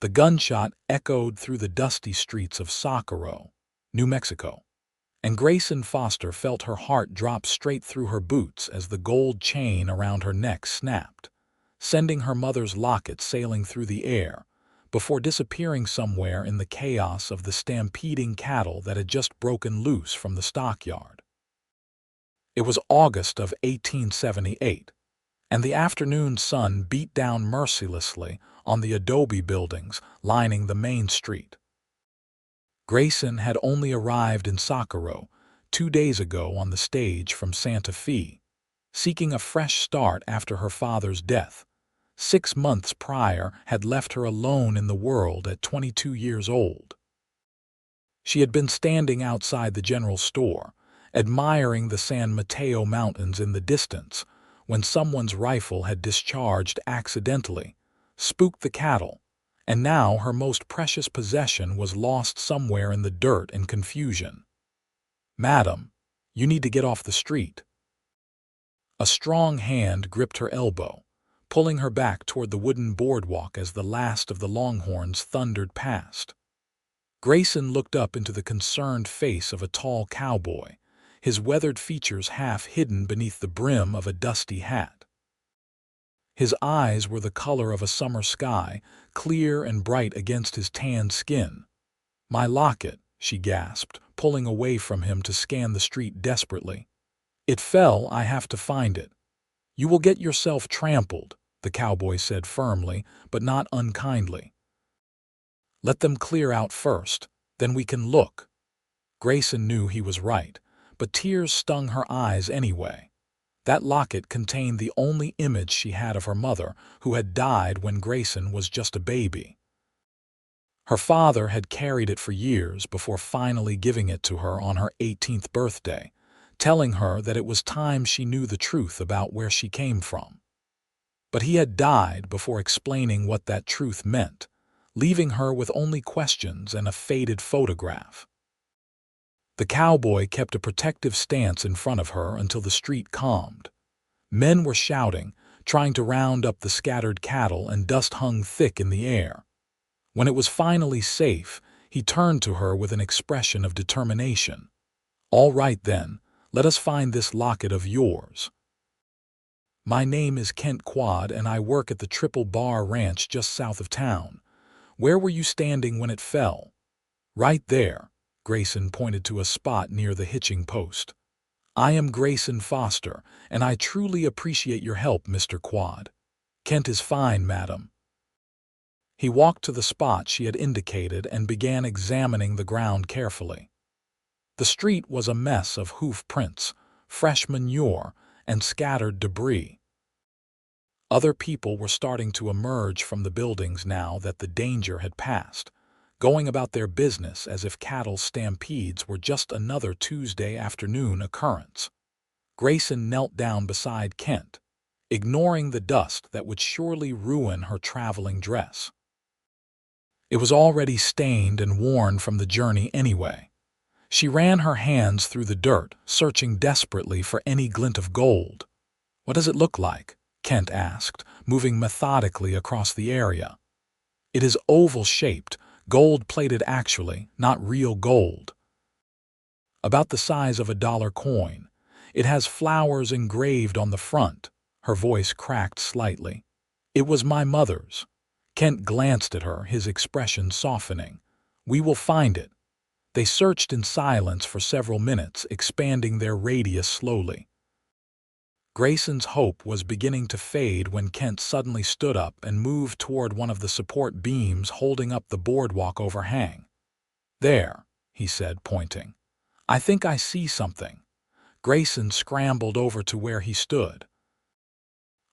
The gunshot echoed through the dusty streets of Socorro, New Mexico, and Grayson Foster felt her heart drop straight through her boots as the gold chain around her neck snapped, sending her mother's locket sailing through the air before disappearing somewhere in the chaos of the stampeding cattle that had just broken loose from the stockyard. It was August of 1878, and the afternoon sun beat down mercilessly on the adobe buildings lining the main street. Grayson had only arrived in Socorro 2 days ago on the stage from Santa Fe, seeking a fresh start after her father's death. 6 months prior had left her alone in the world at 22 years old. She had been standing outside the general store, admiring the San Mateo Mountains in the distance, when someone's rifle had discharged accidentally, spooked the cattle, and now her most precious possession was lost somewhere in the dirt and confusion. "Madam, you need to get off the street." A strong hand gripped her elbow, pulling her back toward the wooden boardwalk as the last of the Longhorns thundered past. Grayson looked up into the concerned face of a tall cowboy, his weathered features half hidden beneath the brim of a dusty hat. His eyes were the color of a summer sky, clear and bright against his tanned skin. "My locket," she gasped, pulling away from him to scan the street desperately. "It fell. I have to find it." "You will get yourself trampled," the cowboy said firmly, but not unkindly. "Let them clear out first, then we can look." Grayson knew he was right, but tears stung her eyes anyway. That locket contained the only image she had of her mother, who had died when Grayson was just a baby. Her father had carried it for years before finally giving it to her on her 18th birthday, telling her that it was time she knew the truth about where she came from. But he had died before explaining what that truth meant, leaving her with only questions and a faded photograph. The cowboy kept a protective stance in front of her until the street calmed. Men were shouting, trying to round up the scattered cattle, and dust hung thick in the air. When it was finally safe, he turned to her with an expression of determination. "All right then, let us find this locket of yours. My name is Kent Quad and I work at the Triple Bar Ranch just south of town. Where were you standing when it fell?" "Right there." Grayson pointed to a spot near the hitching post. "I am Grayson Foster, and I truly appreciate your help, Mr. Quad." "Kent is fine, madam." He walked to the spot she had indicated and began examining the ground carefully. The street was a mess of hoof prints, fresh manure, and scattered debris. Other people were starting to emerge from the buildings now that the danger had passed, going about their business as if cattle stampedes were just another Tuesday afternoon occurrence. Grayson knelt down beside Kent, ignoring the dust that would surely ruin her traveling dress. It was already stained and worn from the journey anyway. She ran her hands through the dirt, searching desperately for any glint of gold. "What does it look like?" Kent asked, moving methodically across the area. "It is oval-shaped, gold-plated actually, not real gold. About the size of a dollar coin. It has flowers engraved on the front." Her voice cracked slightly. "It was my mother's." Kent glanced at her, his expression softening. "We will find it." They searched in silence for several minutes, expanding their radius slowly. Grayson's hope was beginning to fade when Kent suddenly stood up and moved toward one of the support beams holding up the boardwalk overhang. "There," he said, pointing. "I think I see something." Grayson scrambled over to where he stood.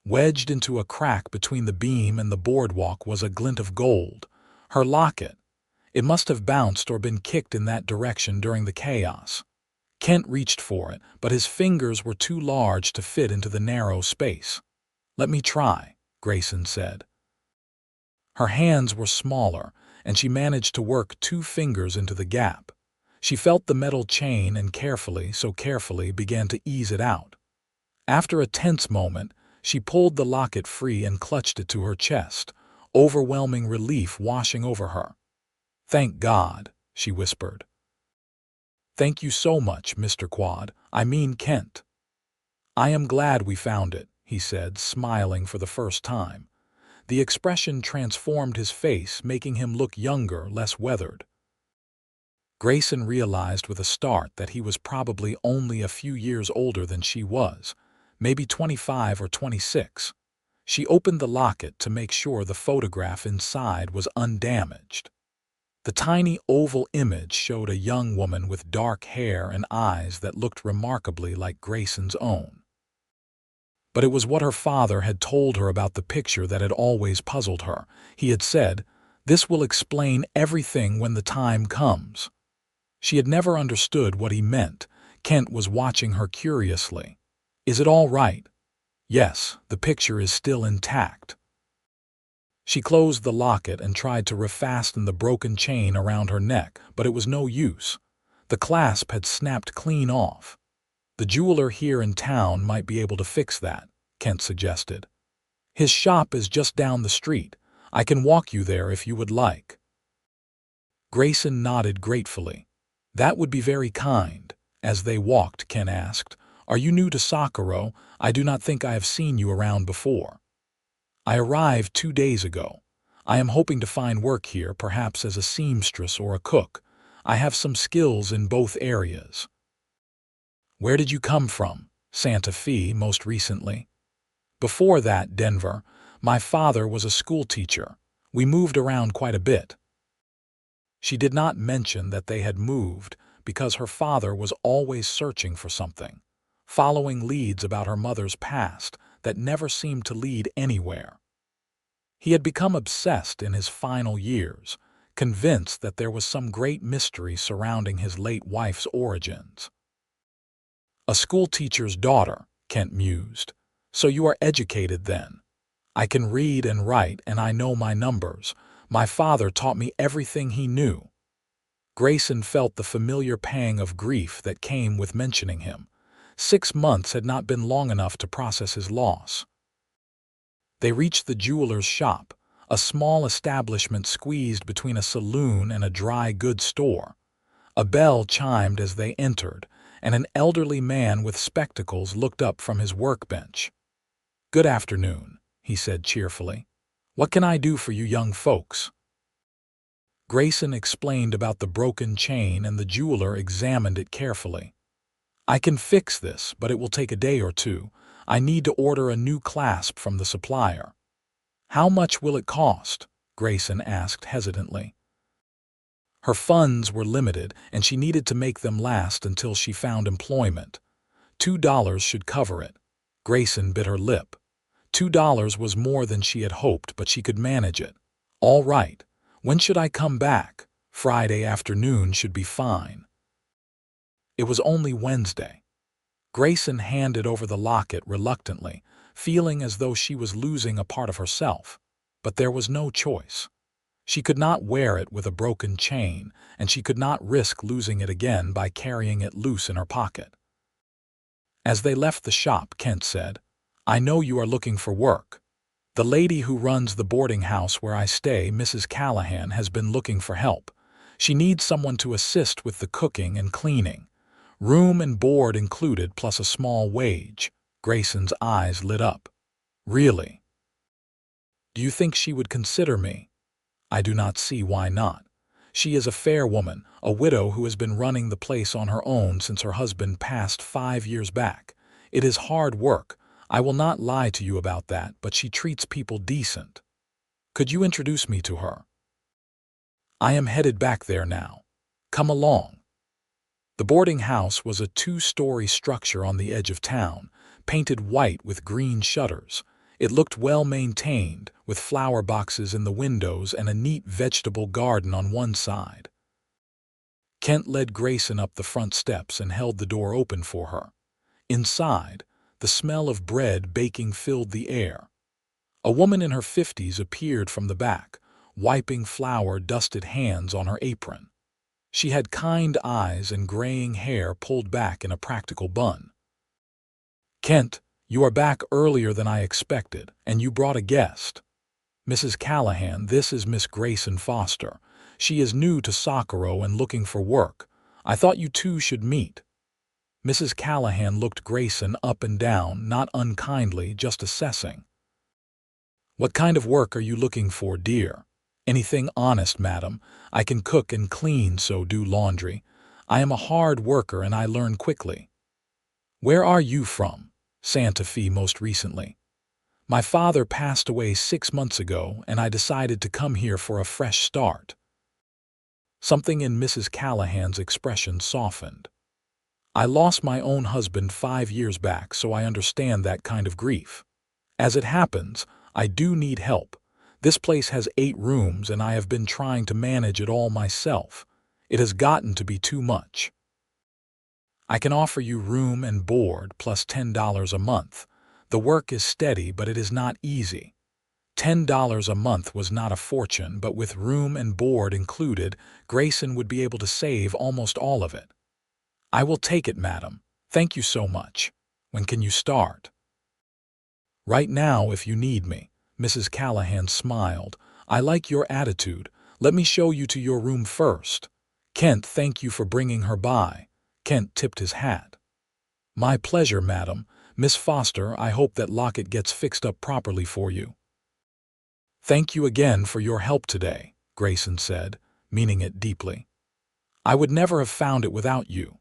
Wedged into a crack between the beam and the boardwalk was a glint of gold, her locket. It must have bounced or been kicked in that direction during the chaos. Kent reached for it, but his fingers were too large to fit into the narrow space. "Let me try," Grayson said. Her hands were smaller, and she managed to work 2 fingers into the gap. She felt the metal chain and so carefully began to ease it out. After a tense moment, she pulled the locket free and clutched it to her chest, overwhelming relief washing over her. "Thank God," she whispered. "Thank you so much, Mr. Kent. I am glad we found it," he said, smiling for the first time. The expression transformed his face, making him look younger, less weathered. Grayson realized with a start that he was probably only a few years older than she was, maybe 25 or 26. She opened the locket to make sure the photograph inside was undamaged. The tiny oval image showed a young woman with dark hair and eyes that looked remarkably like Grayson's own. But it was what her father had told her about the picture that had always puzzled her. He had said, "This will explain everything when the time comes." She had never understood what he meant. Kent was watching her curiously. "Is it all right?" "Yes, the picture is still intact." She closed the locket and tried to refasten the broken chain around her neck, but it was no use. The clasp had snapped clean off. "The jeweler here in town might be able to fix that," Kent suggested. "His shop is just down the street. I can walk you there if you would like." Grayson nodded gratefully. "That would be very kind." As they walked, Kent asked, "Are you new to Sakura? I do not think I have seen you around before." "I arrived 2 days ago. I am hoping to find work here, perhaps as a seamstress or a cook. I have some skills in both areas." "Where did you come from?" "Santa Fe, most recently." "Before that, Denver. My father was a schoolteacher. We moved around quite a bit." She did not mention that they had moved because her father was always searching for something, following leads about her mother's past that never seemed to lead anywhere. He had become obsessed in his final years, convinced that there was some great mystery surrounding his late wife's origins. "A schoolteacher's daughter," Kent mused. "So you are educated then." "I can read and write, and I know my numbers. My father taught me everything he knew." Grayson felt the familiar pang of grief that came with mentioning him. 6 months had not been long enough to process his loss. They reached the jeweler's shop, a small establishment squeezed between a saloon and a dry goods store. A bell chimed as they entered, and an elderly man with spectacles looked up from his workbench. "Good afternoon," he said cheerfully. "What can I do for you young folks?" Grayson explained about the broken chain, and the jeweler examined it carefully. "I can fix this, but it will take a day or two. I need to order a new clasp from the supplier." "How much will it cost?" Grayson asked hesitantly. Her funds were limited, and she needed to make them last until she found employment. $2 should cover it. Grayson bit her lip. $2 was more than she had hoped, but she could manage it. "All right. When should I come back?" "Friday afternoon should be fine." It was only Wednesday. Grayson handed over the locket reluctantly, feeling as though she was losing a part of herself. But there was no choice. She could not wear it with a broken chain, and she could not risk losing it again by carrying it loose in her pocket. As they left the shop, Kent said, "I know you are looking for work. The lady who runs the boarding house where I stay, Mrs. Callahan, has been looking for help. She needs someone to assist with the cooking and cleaning. Room and board included, plus a small wage." Grayson's eyes lit up. "Really? Do you think she would consider me?" "I do not see why not. She is a fair woman, a widow who has been running the place on her own since her husband passed 5 years back. It is hard work. I will not lie to you about that, but she treats people decent. Could you introduce me to her?" "I am headed back there now. Come along." The boarding house was a 2-story structure on the edge of town, painted white with green shutters. It looked well maintained, with flower boxes in the windows and a neat vegetable garden on one side. Kent led Grayson up the front steps and held the door open for her. Inside, the smell of bread baking filled the air. A woman in her 50s appeared from the back, wiping flour-dusted hands on her apron. She had kind eyes and graying hair pulled back in a practical bun. "Kent, you are back earlier than I expected, and you brought a guest." "Mrs. Callahan, this is Miss Grayson Foster. She is new to Socorro and looking for work. I thought you two should meet." Mrs. Callahan looked Grayson up and down, not unkindly, just assessing. "What kind of work are you looking for, dear?" "Anything honest, madam. I can cook and clean, so do laundry. I am a hard worker and I learn quickly." "Where are you from?" "Santa Fe most recently. My father passed away 6 months ago and I decided to come here for a fresh start." Something in Mrs. Callahan's expression softened. "I lost my own husband 5 years back, so I understand that kind of grief. As it happens, I do need help. This place has 8 rooms and I have been trying to manage it all myself. It has gotten to be too much. I can offer you room and board plus $10 a month. The work is steady, but it is not easy." $10 a month was not a fortune, but with room and board included, Grayson would be able to save almost all of it. "I will take it, madam. Thank you so much. When can you start?" "Right now, if you need me." Mrs. Callahan smiled. "I like your attitude. Let me show you to your room first. Kent, thank you for bringing her by." Kent tipped his hat. "My pleasure, madam. Miss Foster, I hope that locket gets fixed up properly for you." "Thank you again for your help today," Grayson said, meaning it deeply. "I would never have found it without you."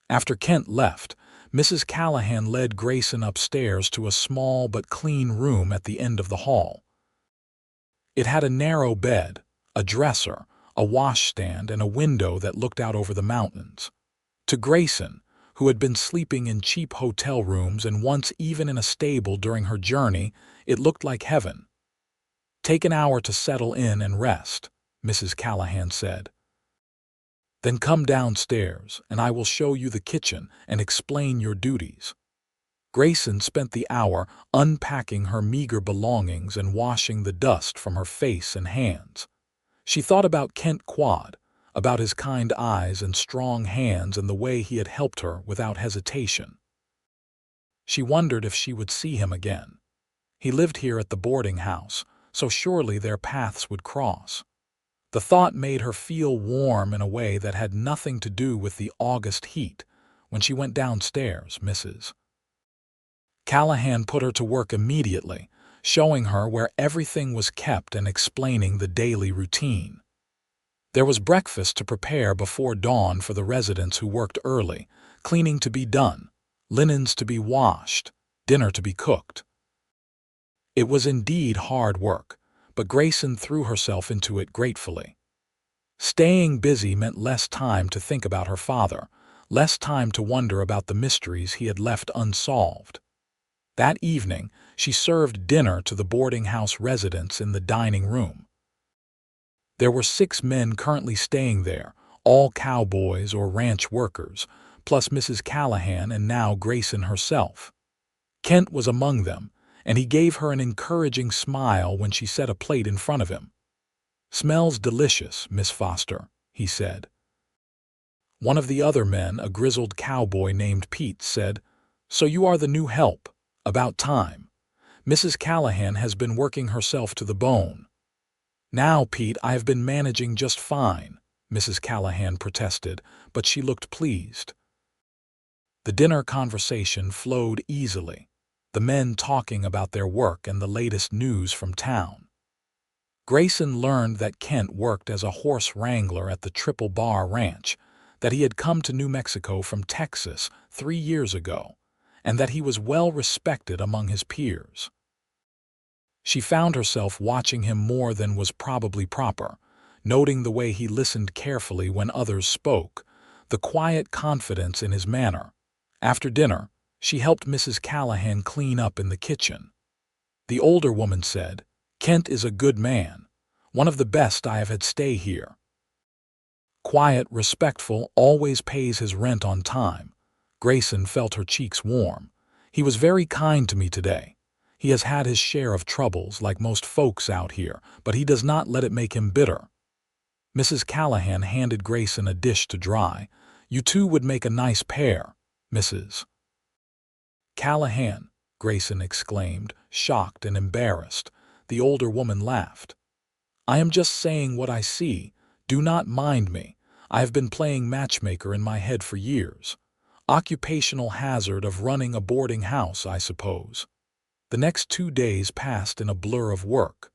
After Kent left, Mrs. Callahan led Grayson upstairs to a small but clean room at the end of the hall. It had a narrow bed, a dresser, a washstand, and a window that looked out over the mountains. To Grayson, who had been sleeping in cheap hotel rooms and once even in a stable during her journey, it looked like heaven. "Take an hour to settle in and rest," Mrs. Callahan said. "Then come downstairs, and I will show you the kitchen and explain your duties." Grayson spent the hour unpacking her meager belongings and washing the dust from her face and hands. She thought about Kent Quad, about his kind eyes and strong hands and the way he had helped her without hesitation. She wondered if she would see him again. He lived here at the boarding house, so surely their paths would cross. The thought made her feel warm in a way that had nothing to do with the August heat. When she went downstairs, Mrs. Callahan put her to work immediately, showing her where everything was kept and explaining the daily routine. There was breakfast to prepare before dawn for the residents who worked early, cleaning to be done, linens to be washed, dinner to be cooked. It was indeed hard work, but Grayson threw herself into it gratefully. Staying busy meant less time to think about her father, less time to wonder about the mysteries he had left unsolved. That evening, she served dinner to the boarding house residents in the dining room. There were 6 men currently staying there, all cowboys or ranch workers, plus Mrs. Callahan and now Grayson herself. Kent was among them, and he gave her an encouraging smile when she set a plate in front of him. "Smells delicious, Miss Foster," he said. One of the other men, a grizzled cowboy named Pete, said, "So you are the new help. About time. Mrs. Callahan has been working herself to the bone." "Now, Pete, I have been managing just fine," Mrs. Callahan protested, but she looked pleased. The dinner conversation flowed easily, the men talking about their work and the latest news from town. Grayson learned that Kent worked as a horse wrangler at the Triple Bar Ranch, that he had come to New Mexico from Texas 3 years ago, and that he was well respected among his peers. She found herself watching him more than was probably proper, noting the way he listened carefully when others spoke, the quiet confidence in his manner. After dinner, she helped Mrs. Callahan clean up in the kitchen. The older woman said, "Kent is a good man, one of the best I have had stay here. Quiet, respectful, always pays his rent on time." Grayson felt her cheeks warm. "He was very kind to me today. He has had his share of troubles like most folks out here, but he does not let it make him bitter." Mrs. Callahan handed Grayson a dish to dry. "You two would make a nice pair, Mrs. Callahan," Grayson exclaimed, shocked and embarrassed. The older woman laughed. I am just saying what I see. Do not mind me. I have been playing matchmaker in my head for years. Occupational hazard of running a boarding house, I suppose. The next 2 days passed in a blur of work.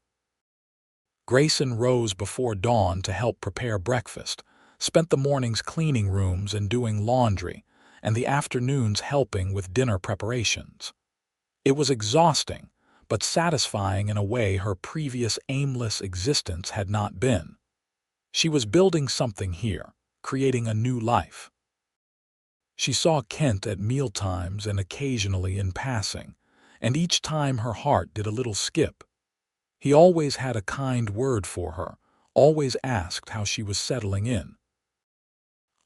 Grayson rose before dawn to help prepare breakfast, spent the mornings cleaning rooms and doing laundry, and the afternoons helping with dinner preparations. It was exhausting, but satisfying in a way her previous aimless existence had not been. She was building something here, creating a new life. She saw Kent at mealtimes and occasionally in passing, and each time her heart did a little skip. He always had a kind word for her, always asked how she was settling in.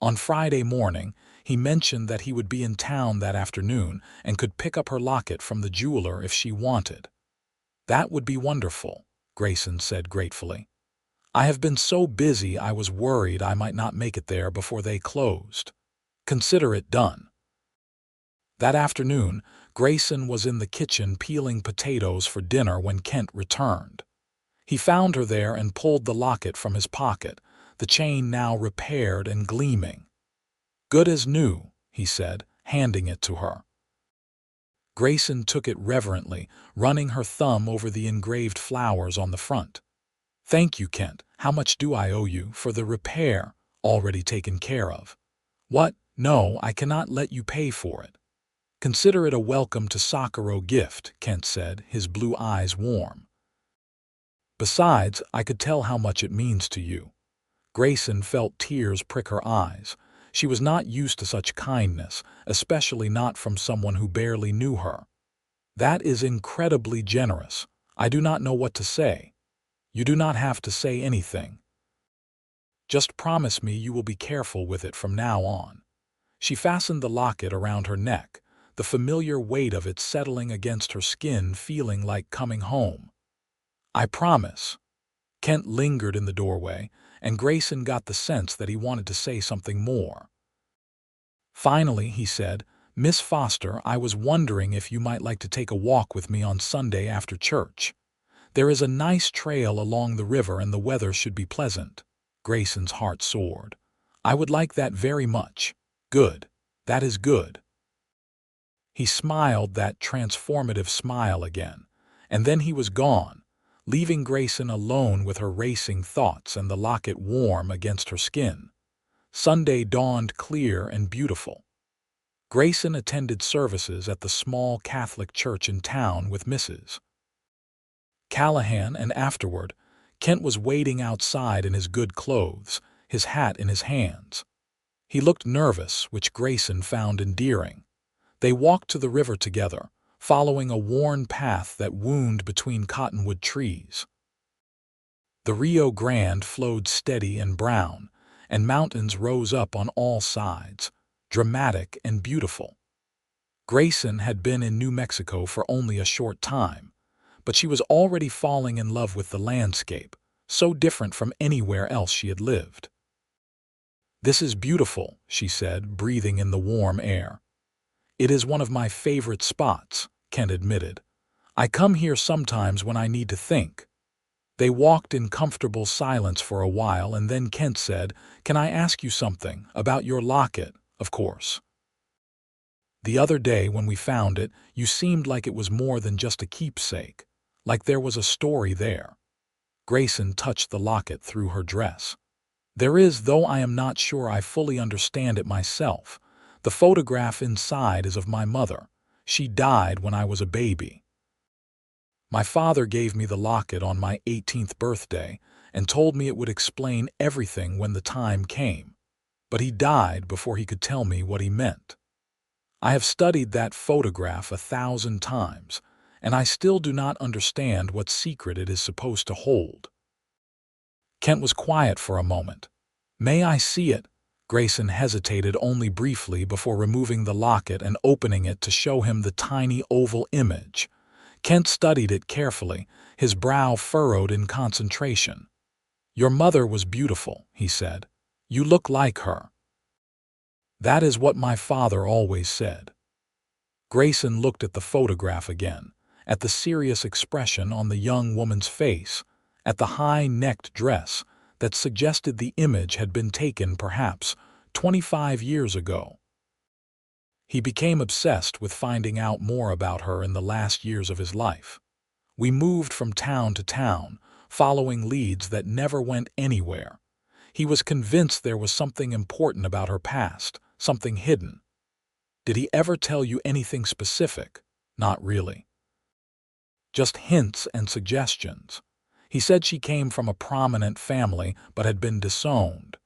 On Friday morning, he mentioned that he would be in town that afternoon and could pick up her locket from the jeweler if she wanted. That would be wonderful, Grayson said gratefully. I have been so busy I was worried I might not make it there before they closed. Consider it done. That afternoon, Grayson was in the kitchen peeling potatoes for dinner when Kent returned. He found her there and pulled the locket from his pocket, the chain now repaired and gleaming. Good as new, he said, handing it to her. Grayson took it reverently, running her thumb over the engraved flowers on the front. Thank you, Kent. How much do I owe you for the repair? Already taken care of. What? No, I cannot let you pay for it. Consider it a welcome to Sakura gift, Kent said, his blue eyes warm. Besides, I could tell how much it means to you. Grayson felt tears prick her eyes. She was not used to such kindness, especially not from someone who barely knew her. That is incredibly generous. I do not know what to say. You do not have to say anything. Just promise me you will be careful with it from now on. She fastened the locket around her neck, the familiar weight of it settling against her skin, feeling like coming home. I promise. Kent lingered in the doorway, and Grayson got the sense that he wanted to say something more. Finally, he said, Miss Foster, I was wondering if you might like to take a walk with me on Sunday after church. There is a nice trail along the river and the weather should be pleasant. Grayson's heart soared. I would like that very much. Good. That is good. He smiled that transformative smile again, and then he was gone, leaving Grayson alone with her racing thoughts and the locket warm against her skin. Sunday dawned clear and beautiful. Grayson attended services at the small Catholic church in town with Mrs. Callahan, and afterward, Kent was waiting outside in his good clothes, his hat in his hands. He looked nervous, which Grayson found endearing. They walked to the river together, following a worn path that wound between cottonwood trees. The Rio Grande flowed steady and brown, and mountains rose up on all sides, dramatic and beautiful. Grayson had been in New Mexico for only a short time, but she was already falling in love with the landscape, so different from anywhere else she had lived. This is beautiful, she said, breathing in the warm air. It is one of my favorite spots, Kent admitted. I come here sometimes when I need to think. They walked in comfortable silence for a while, and then Kent said, Can I ask you something about your locket, of course? The other day when we found it, you seemed like it was more than just a keepsake, like there was a story there. Grayson touched the locket through her dress. There is, though I am not sure I fully understand it myself. The photograph inside is of my mother. She died when I was a baby. My father gave me the locket on my 18th birthday and told me it would explain everything when the time came. But he died before he could tell me what he meant. I have studied that photograph 1,000 times, and I still do not understand what secret it is supposed to hold. Kent was quiet for a moment. May I see it? Grayson hesitated only briefly before removing the locket and opening it to show him the tiny oval image. Kent studied it carefully, his brow furrowed in concentration. Your mother was beautiful, he said. You look like her. That is what my father always said. Grayson looked at the photograph again, at the serious expression on the young woman's face, at the high-necked dress that suggested the image had been taken perhaps 25 years ago. He became obsessed with finding out more about her in the last years of his life. We moved from town to town, following leads that never went anywhere. He was convinced there was something important about her past, something hidden. Did he ever tell you anything specific? Not really. Just hints and suggestions. He said she came from a prominent family but had been disowned.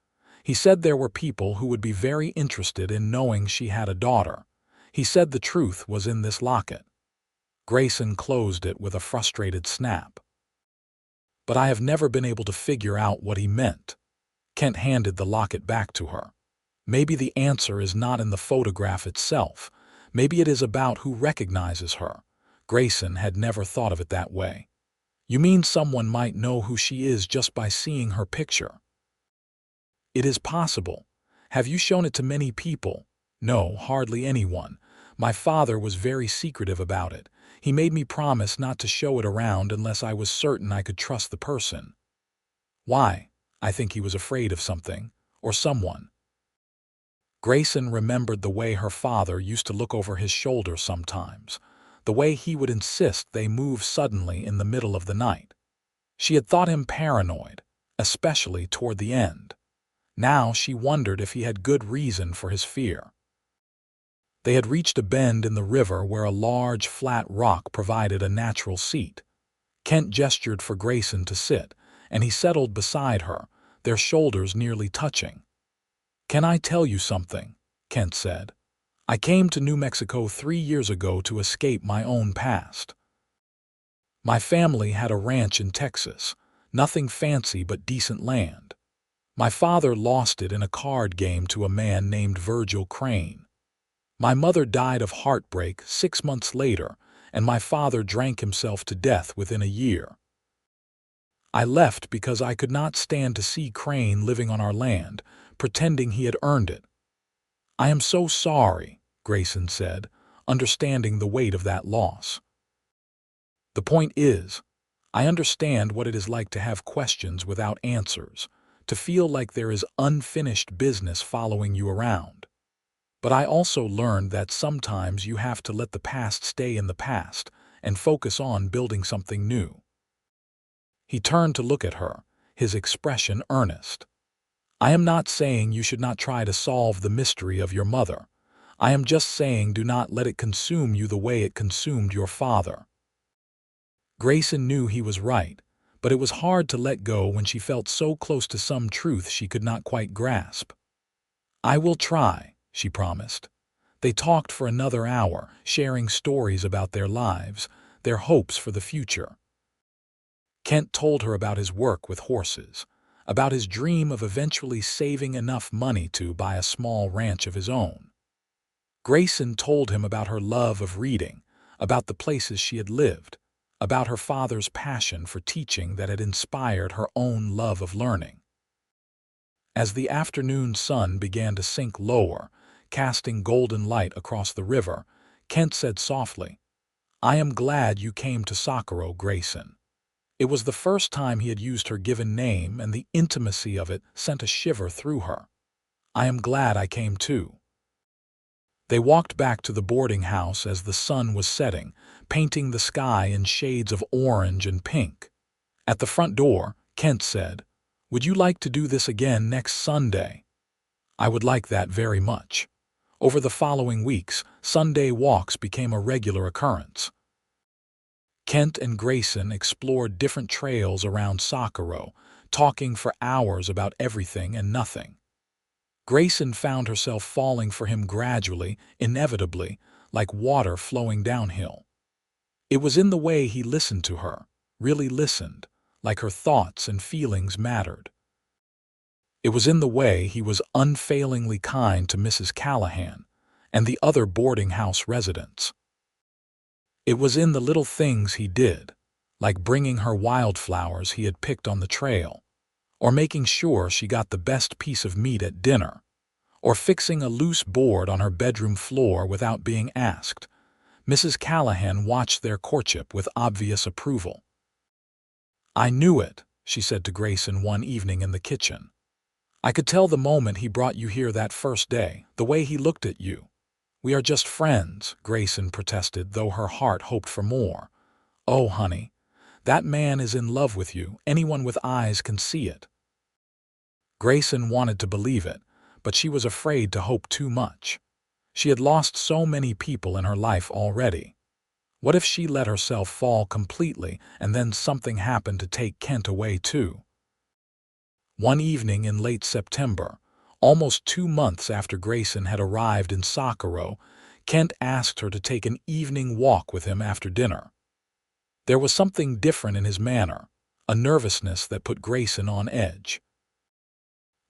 He said there were people who would be very interested in knowing she had a daughter. He said the truth was in this locket. Grayson closed it with a frustrated snap. But I have never been able to figure out what he meant. Kent handed the locket back to her. Maybe the answer is not in the photograph itself. Maybe it is about who recognizes her. Grayson had never thought of it that way. You mean someone might know who she is just by seeing her picture? It is possible. Have you shown it to many people? No, hardly anyone. My father was very secretive about it. He made me promise not to show it around unless I was certain I could trust the person. Why? I think he was afraid of something, or someone. Grayson remembered the way her father used to look over his shoulder sometimes, the way he would insist they move suddenly in the middle of the night. She had thought him paranoid, especially toward the end. Now she wondered if he had good reason for his fear. They had reached a bend in the river where a large, flat rock provided a natural seat. Kent gestured for Grayson to sit, and he settled beside her, their shoulders nearly touching. "Can I tell you something?" Kent said. "I came to New Mexico 3 years ago to escape my own past. My family had a ranch in Texas, nothing fancy but decent land. My father lost it in a card game to a man named Virgil Crane. My mother died of heartbreak 6 months later, and my father drank himself to death within a year. I left because I could not stand to see Crane living on our land, pretending he had earned it." "I am so sorry," Grayson said, understanding the weight of that loss. "The point is, I understand what it is like to have questions without answers, to feel like there is unfinished business following you around. But I also learned that sometimes you have to let the past stay in the past and focus on building something new." He turned to look at her, his expression earnest. "I am not saying you should not try to solve the mystery of your mother. I am just saying do not let it consume you the way it consumed your father." Grayson knew he was right, but it was hard to let go when she felt so close to some truth she could not quite grasp. "I will try," she promised. They talked for another hour, sharing stories about their lives, their hopes for the future. Kent told her about his work with horses, about his dream of eventually saving enough money to buy a small ranch of his own. Grayson told him about her love of reading, about the places she had lived, about her father's passion for teaching that had inspired her own love of learning. As the afternoon sun began to sink lower, casting golden light across the river, Kent said softly, "I am glad you came to Socorro, Grayson." It was the first time he had used her given name, and the intimacy of it sent a shiver through her. "I am glad I came too." They walked back to the boarding house as the sun was setting, painting the sky in shades of orange and pink. At the front door, Kent said, "Would you like to do this again next Sunday?" "I would like that very much." Over the following weeks, Sunday walks became a regular occurrence. Kent and Grayson explored different trails around Socorro, talking for hours about everything and nothing. Grayson found herself falling for him gradually, inevitably, like water flowing downhill. It was in the way he listened to her, really listened, like her thoughts and feelings mattered. It was in the way he was unfailingly kind to Mrs. Callahan and the other boarding house residents. It was in the little things he did, like bringing her wildflowers he had picked on the trail, or making sure she got the best piece of meat at dinner, or fixing a loose board on her bedroom floor without being asked, Mrs. Callahan watched their courtship with obvious approval. "I knew it," she said to Grayson one evening in the kitchen. "I could tell the moment he brought you here that first day, the way he looked at you." "We are just friends," Grayson protested, though her heart hoped for more. "Oh, honey, that man is in love with you. Anyone with eyes can see it." Grayson wanted to believe it, but she was afraid to hope too much. She had lost so many people in her life already. What if she let herself fall completely and then something happened to take Kent away too? One evening in late September, almost 2 months after Grayson had arrived in Socorro, Kent asked her to take an evening walk with him after dinner. There was something different in his manner, a nervousness that put Grayson on edge.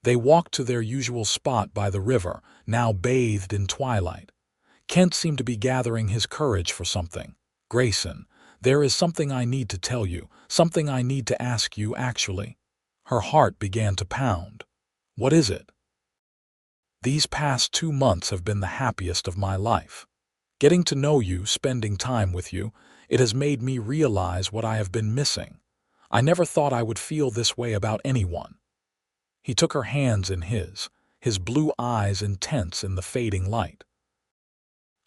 They walked to their usual spot by the river, now bathed in twilight. Kent seemed to be gathering his courage for something. "Grayson, there is something I need to tell you, something I need to ask you actually." Her heart began to pound. "What is it?" "These past 2 months have been the happiest of my life. Getting to know you, spending time with you, it has made me realize what I have been missing. I never thought I would feel this way about anyone." He took her hands in his blue eyes intense in the fading light.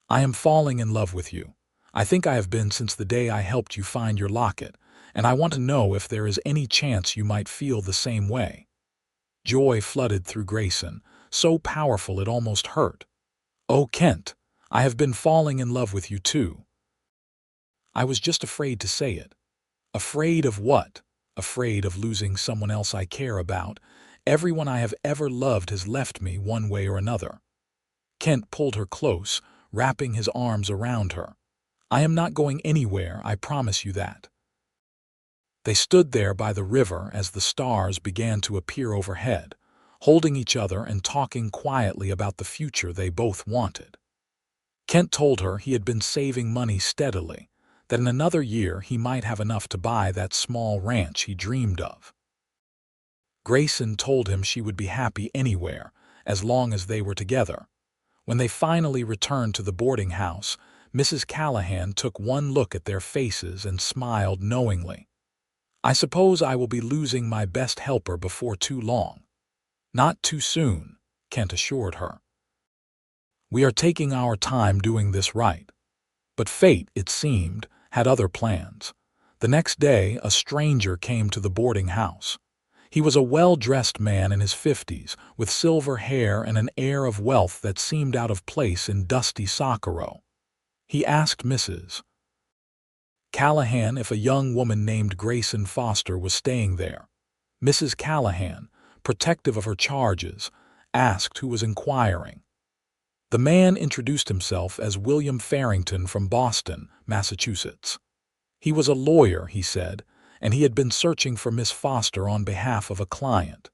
"I am falling in love with you. I think I have been since the day I helped you find your locket, and I want to know if there is any chance you might feel the same way." Joy flooded through Grayson, so powerful it almost hurt. "Oh, Kent, I have been falling in love with you too." "I was just afraid to say it." "Afraid of what?" "Afraid of losing someone else I care about. Everyone I have ever loved has left me one way or another." Kent pulled her close, wrapping his arms around her. "I am not going anywhere, I promise you that." They stood there by the river as the stars began to appear overhead, holding each other and talking quietly about the future they both wanted. Kent told her he had been saving money steadily, that in another year he might have enough to buy that small ranch he dreamed of. Grayson told him she would be happy anywhere, as long as they were together. When they finally returned to the boarding house, Mrs. Callahan took one look at their faces and smiled knowingly. "I suppose I will be losing my best helper before too long." "Not too soon," Kent assured her. "We are taking our time doing this right." But fate, it seemed, had other plans. The next day, a stranger came to the boarding house. He was a well-dressed man in his 50s, with silver hair and an air of wealth that seemed out of place in dusty Socorro. He asked Mrs. Callahan if a young woman named Grayson Foster was staying there. Mrs. Callahan, protective of her charges, asked who was inquiring. The man introduced himself as William Farrington from Boston, Massachusetts. He was a lawyer, he said, and he had been searching for Miss Foster on behalf of a client.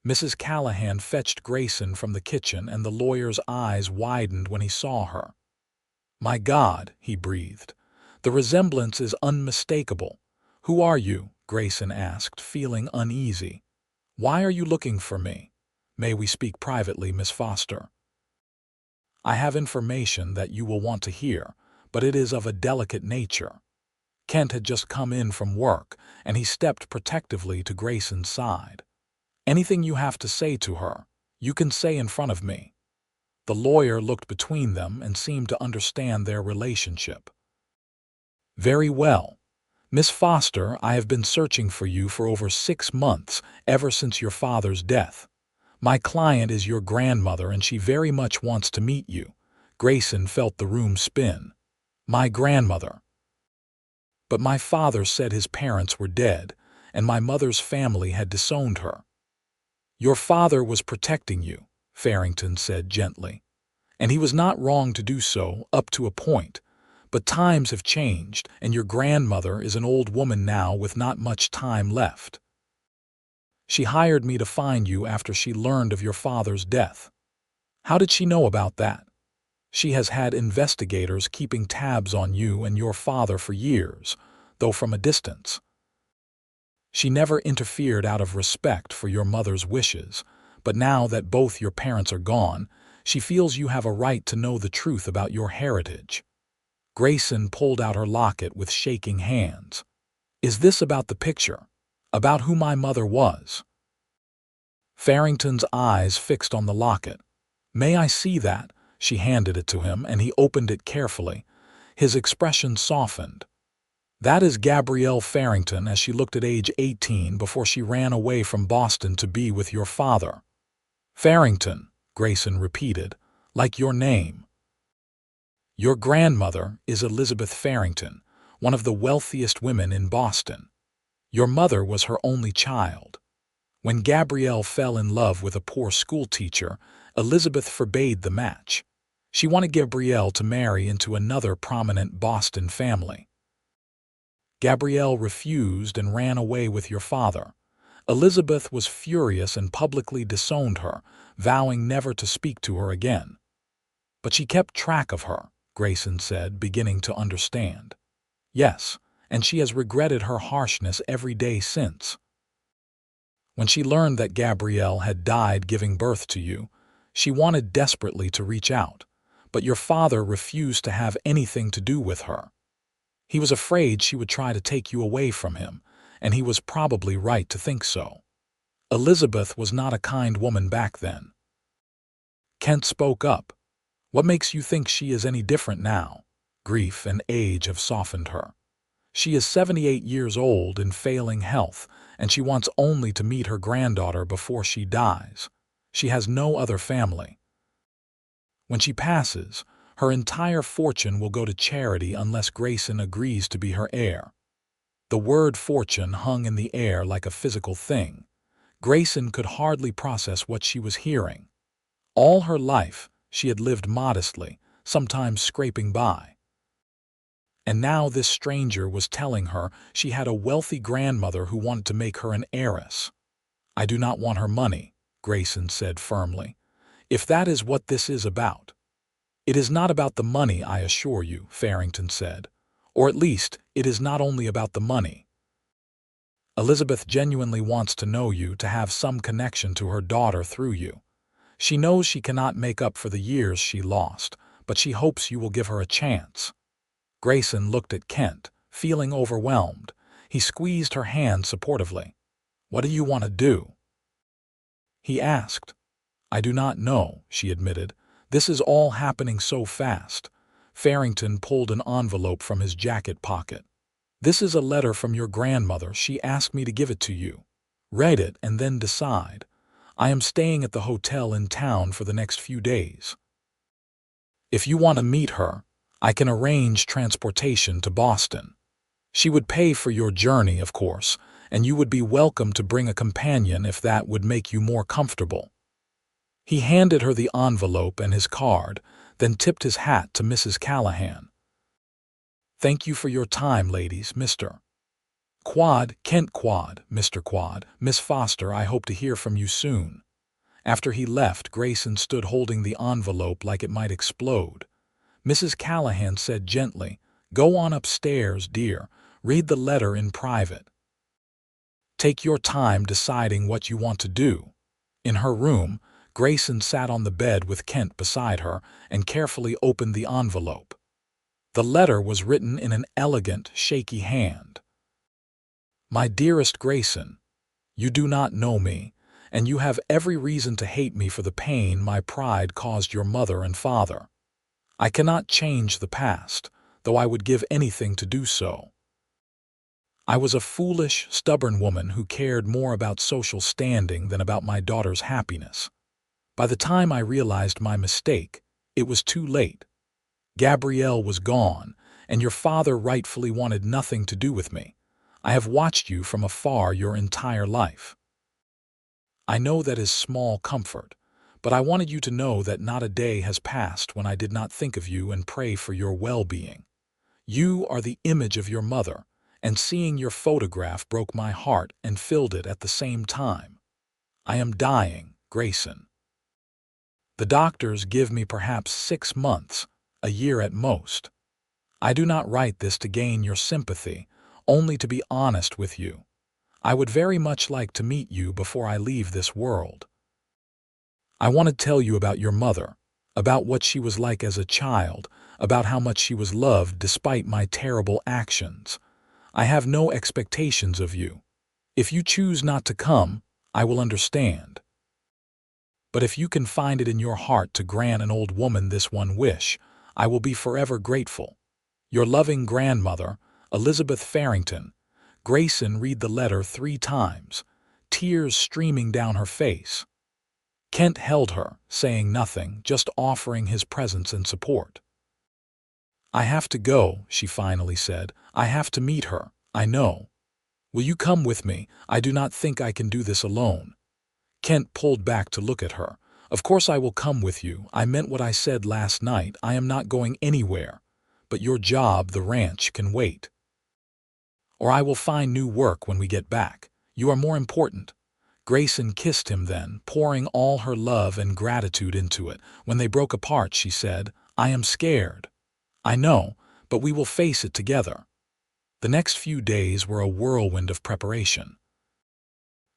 Mrs. Callahan fetched Grayson from the kitchen, and the lawyer's eyes widened when he saw her. "My God," he breathed. "The resemblance is unmistakable." "Who are you?" Grayson asked, feeling uneasy. "Why are you looking for me?" "May we speak privately, Miss Foster?" "I have information that you will want to hear, but it is of a delicate nature." Kent had just come in from work, and he stepped protectively to Grayson's side. "Anything you have to say to her, you can say in front of me." The lawyer looked between them and seemed to understand their relationship. "Very well. Miss Foster, I have been searching for you for over 6 months, ever since your father's death. My client is your grandmother, and she very much wants to meet you." Grayson felt the room spin. "My grandmother. But my father said his parents were dead, and my mother's family had disowned her." "Your father was protecting you," Farrington said gently. "And he was not wrong to do so, up to a point. But times have changed, and your grandmother is an old woman now with not much time left. She hired me to find you after she learned of your father's death." "How did she know about that?" "She has had investigators keeping tabs on you and your father for years, though from a distance. She never interfered out of respect for your mother's wishes, but now that both your parents are gone, she feels you have a right to know the truth about your heritage." Grayson pulled out her locket with shaking hands. Is this about the picture? About who my mother was? Farrington's eyes fixed on the locket. May I see that? She handed it to him, and he opened it carefully. His expression softened. That is Gabrielle Farrington as she looked at age 18 before she ran away from Boston to be with your father. Farrington, Grayson repeated, like your name. Your grandmother is Elizabeth Farrington, one of the wealthiest women in Boston. Your mother was her only child. When Gabrielle fell in love with a poor schoolteacher, Elizabeth forbade the match. She wanted Gabrielle to marry into another prominent Boston family. Gabrielle refused and ran away with your father. Elizabeth was furious and publicly disowned her, vowing never to speak to her again. But she kept track of her, Grayson said, beginning to understand. Yes, and she has regretted her harshness every day since. When she learned that Gabrielle had died giving birth to you, she wanted desperately to reach out, but your father refused to have anything to do with her. He was afraid she would try to take you away from him, and he was probably right to think so. Elizabeth was not a kind woman back then. Kent spoke up. What makes you think she is any different now? Grief and age have softened her. She is 78 years old in failing health, and she wants only to meet her granddaughter before she dies. She has no other family. When she passes, her entire fortune will go to charity unless Grayson agrees to be her heir. The word fortune hung in the air like a physical thing. Grayson could hardly process what she was hearing. All her life, she had lived modestly, sometimes scraping by. And now this stranger was telling her she had a wealthy grandmother who wanted to make her an heiress. I do not want her money, Grayson said firmly. If that is what this is about. It is not about the money, I assure you, Farrington said. Or at least, it is not only about the money. Elizabeth genuinely wants to know you, to have some connection to her daughter through you. She knows she cannot make up for the years she lost, but she hopes you will give her a chance. Grayson looked at Kent, feeling overwhelmed. He squeezed her hand supportively. What do you want to do? He asked. I do not know, she admitted. This is all happening so fast. Farrington pulled an envelope from his jacket pocket. This is a letter from your grandmother. She asked me to give it to you. Read it and then decide. I am staying at the hotel in town for the next few days. If you want to meet her, I can arrange transportation to Boston. She would pay for your journey, of course, and you would be welcome to bring a companion if that would make you more comfortable. He handed her the envelope and his card, then tipped his hat to Mrs. Callahan. Thank you for your time, ladies, Mr. Quad, Kent Quad, Mr. Quad, Miss Foster, I hope to hear from you soon. After he left, Grayson stood holding the envelope like it might explode. Mrs. Callahan said gently, Go on upstairs, dear. Read the letter in private. Take your time deciding what you want to do. In her room, Grayson sat on the bed with Kent beside her and carefully opened the envelope. The letter was written in an elegant, shaky hand. My dearest Grayson, you do not know me, and you have every reason to hate me for the pain my pride caused your mother and father. I cannot change the past, though I would give anything to do so. I was a foolish, stubborn woman who cared more about social standing than about my daughter's happiness. By the time I realized my mistake, it was too late. Gabrielle was gone, and your father rightfully wanted nothing to do with me. I have watched you from afar your entire life. I know that is small comfort, but I wanted you to know that not a day has passed when I did not think of you and pray for your well-being. You are the image of your mother, and seeing your photograph broke my heart and filled it at the same time. I am dying, Grayson. The doctors give me perhaps 6 months, a year at most. I do not write this to gain your sympathy, only to be honest with you. I would very much like to meet you before I leave this world. I want to tell you about your mother, about what she was like as a child, about how much she was loved despite my terrible actions. I have no expectations of you. If you choose not to come, I will understand. But if you can find it in your heart to grant an old woman this one wish, I will be forever grateful. Your loving grandmother, Elizabeth Farrington. Grayson read the letter 3 times, tears streaming down her face. Kent held her, saying nothing, just offering his presence and support. I have to go, she finally said. I have to meet her, I know. Will you come with me? I do not think I can do this alone. Kent pulled back to look at her. Of course I will come with you. I meant what I said last night. I am not going anywhere. But your job, the ranch, can wait. Or I will find new work when we get back. You are more important. Grayson kissed him then, pouring all her love and gratitude into it. When they broke apart, she said, I am scared. I know, but we will face it together. The next few days were a whirlwind of preparation.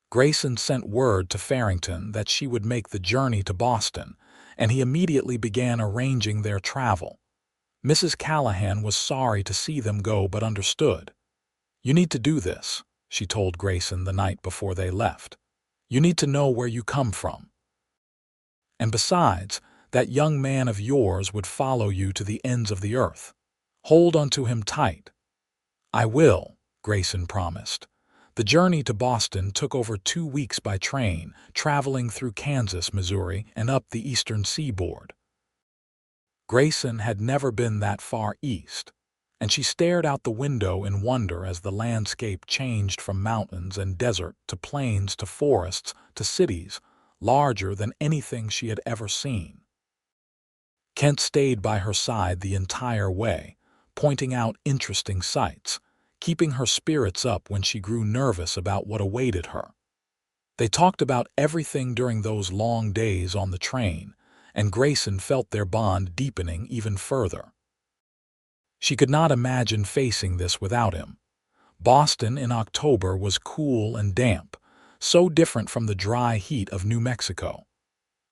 Grayson sent word to Farrington that she would make the journey to Boston, and he immediately began arranging their travel. Mrs. Callahan was sorry to see them go but understood. You need to do this, she told Grayson the night before they left. You need to know where you come from. And besides, that young man of yours would follow you to the ends of the earth. Hold onto him tight. I will, Grayson promised. The journey to Boston took over 2 weeks by train, traveling through Kansas, Missouri, and up the eastern seaboard. Grayson had never been that far east, and she stared out the window in wonder as the landscape changed from mountains and desert to plains to forests to cities, larger than anything she had ever seen. Kent stayed by her side the entire way, pointing out interesting sights, keeping her spirits up when she grew nervous about what awaited her. They talked about everything during those long days on the train, and Grayson felt their bond deepening even further. She could not imagine facing this without him. Boston in October was cool and damp, so different from the dry heat of New Mexico.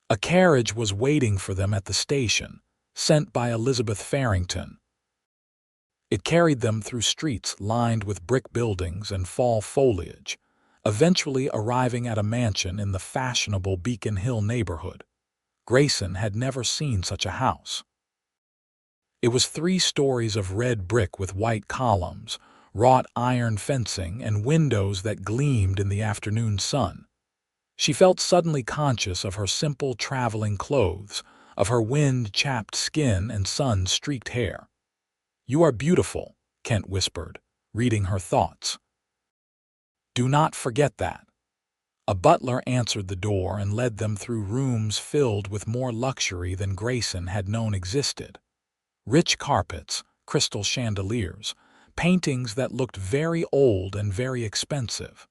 A carriage was waiting for them at the station, sent by Elizabeth Farrington. It carried them through streets lined with brick buildings and fall foliage, eventually arriving at a mansion in the fashionable Beacon Hill neighborhood. Grayson had never seen such a house. It was 3 stories of red brick with white columns, wrought iron fencing, and windows that gleamed in the afternoon sun. She felt suddenly conscious of her simple traveling clothes, of her wind-chapped skin and sun-streaked hair. You are beautiful, Kent whispered, reading her thoughts. Do not forget that. A butler answered the door and led them through rooms filled with more luxury than Grayson had known existed. Rich carpets, crystal chandeliers, paintings that looked very old and very expensive.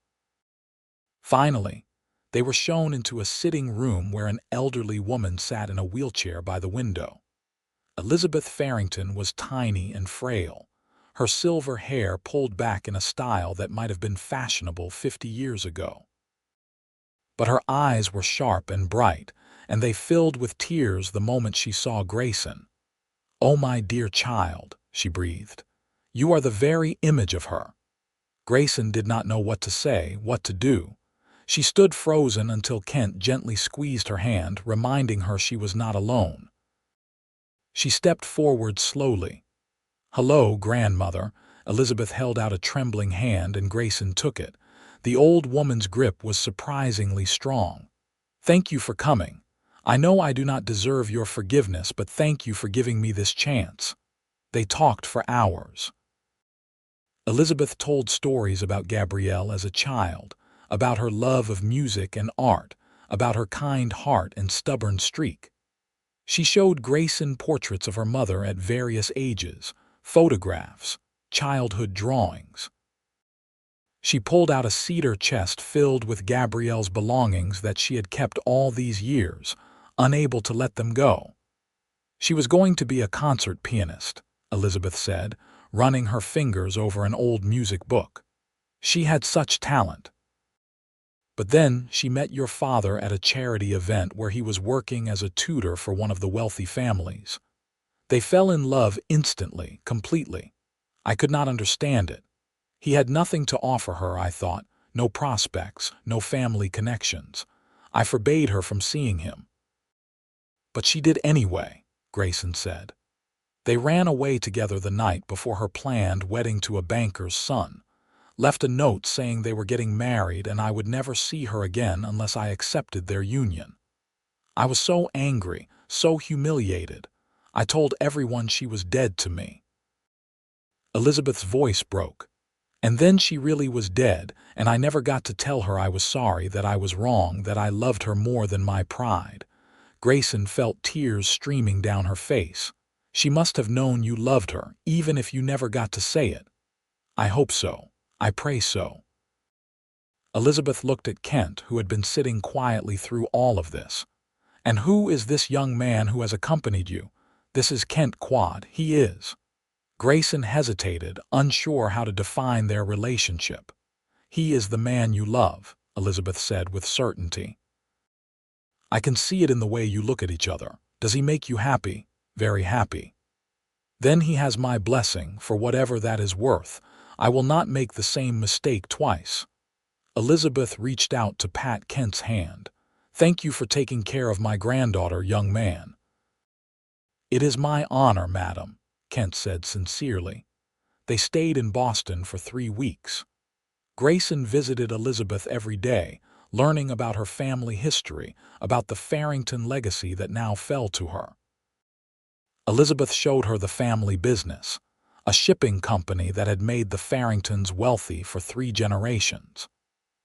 Finally, they were shown into a sitting room where an elderly woman sat in a wheelchair by the window. Elizabeth Farrington was tiny and frail, her silver hair pulled back in a style that might have been fashionable 50 years ago. But her eyes were sharp and bright, and they filled with tears the moment she saw Grayson. "Oh, my dear child," she breathed. "You are the very image of her." Grayson did not know what to say, what to do. She stood frozen until Kent gently squeezed her hand, reminding her she was not alone. She stepped forward slowly. "Hello, grandmother." Elizabeth held out a trembling hand and Grayson took it. The old woman's grip was surprisingly strong. "Thank you for coming. I know I do not deserve your forgiveness, but thank you for giving me this chance." They talked for hours. Elizabeth told stories about Gabrielle as a child, about her love of music and art, about her kind heart and stubborn streak. She showed Grayson portraits of her mother at various ages, photographs, childhood drawings. She pulled out a cedar chest filled with Gabrielle's belongings that she had kept all these years, unable to let them go. She was going to be a concert pianist, Elizabeth said, running her fingers over an old music book. She had such talent. But then she met your father at a charity event where he was working as a tutor for one of the wealthy families. They fell in love instantly, completely. I could not understand it. He had nothing to offer her, I thought, no prospects, no family connections. I forbade her from seeing him. But she did anyway, Grayson said. They ran away together the night before her planned wedding to a banker's son, left a note saying they were getting married and I would never see her again unless I accepted their union. I was so angry, so humiliated. I told everyone she was dead to me. Elizabeth's voice broke. And then she really was dead, and I never got to tell her I was sorry, that I was wrong, that I loved her more than my pride. Grayson felt tears streaming down her face. She must have known you loved her, even if you never got to say it. I hope so. I pray so. Elizabeth looked at Kent, who had been sitting quietly through all of this. And who is this young man who has accompanied you? This is Kent Quad, he is. Grayson hesitated, unsure how to define their relationship. He is the man you love, Elizabeth said with certainty. I can see it in the way you look at each other. Does he make you happy? Very happy. Then he has my blessing, for whatever that is worth. I will not make the same mistake twice. Elizabeth reached out to pat Kent's hand. Thank you for taking care of my granddaughter, young man. It is my honor, madam, Kent said sincerely. They stayed in Boston for 3 weeks. Grayson visited Elizabeth every day, learning about her family history, about the Farrington legacy that now fell to her. Elizabeth showed her the family business, a shipping company that had made the Farringtons wealthy for 3 generations.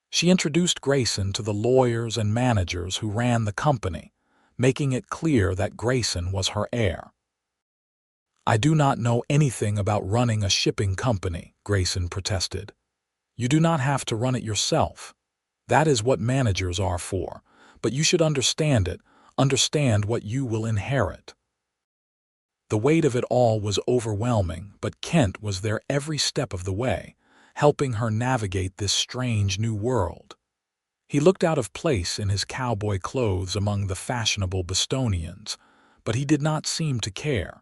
She introduced Grayson to the lawyers and managers who ran the company, making it clear that Grayson was her heir. I do not know anything about running a shipping company, Grayson protested. You do not have to run it yourself. That is what managers are for, but you should understand it, understand what you will inherit. The weight of it all was overwhelming, but Kent was there every step of the way, helping her navigate this strange new world. He looked out of place in his cowboy clothes among the fashionable Bostonians, but he did not seem to care.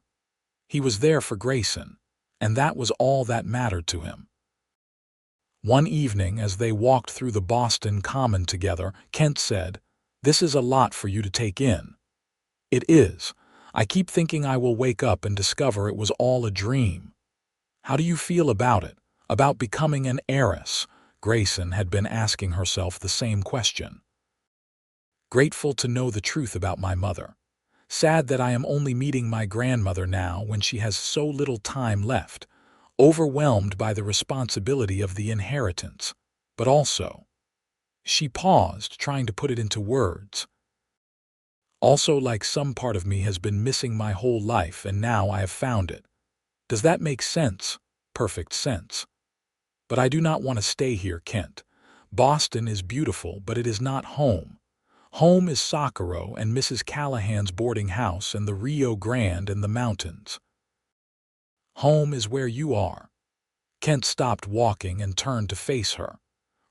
He was there for Grayson, and that was all that mattered to him. One evening, as they walked through the Boston Common together, Kent said, "This is a lot for you to take in." "It is. I keep thinking I will wake up and discover it was all a dream." "How do you feel about it? About becoming an heiress?" Grayson had been asking herself the same question. "Grateful to know the truth about my mother. Sad that I am only meeting my grandmother now when she has so little time left, overwhelmed by the responsibility of the inheritance, but also—" She paused, trying to put it into words. "Also, like some part of me has been missing my whole life, and now I have found it. Does that make sense?" "Perfect sense. But I do not want to stay here, Kent. Boston is beautiful, but it is not home. Home is Socorro and Mrs. Callahan's boarding house and the Rio Grande and the mountains. Home is where you are." Kent stopped walking and turned to face her.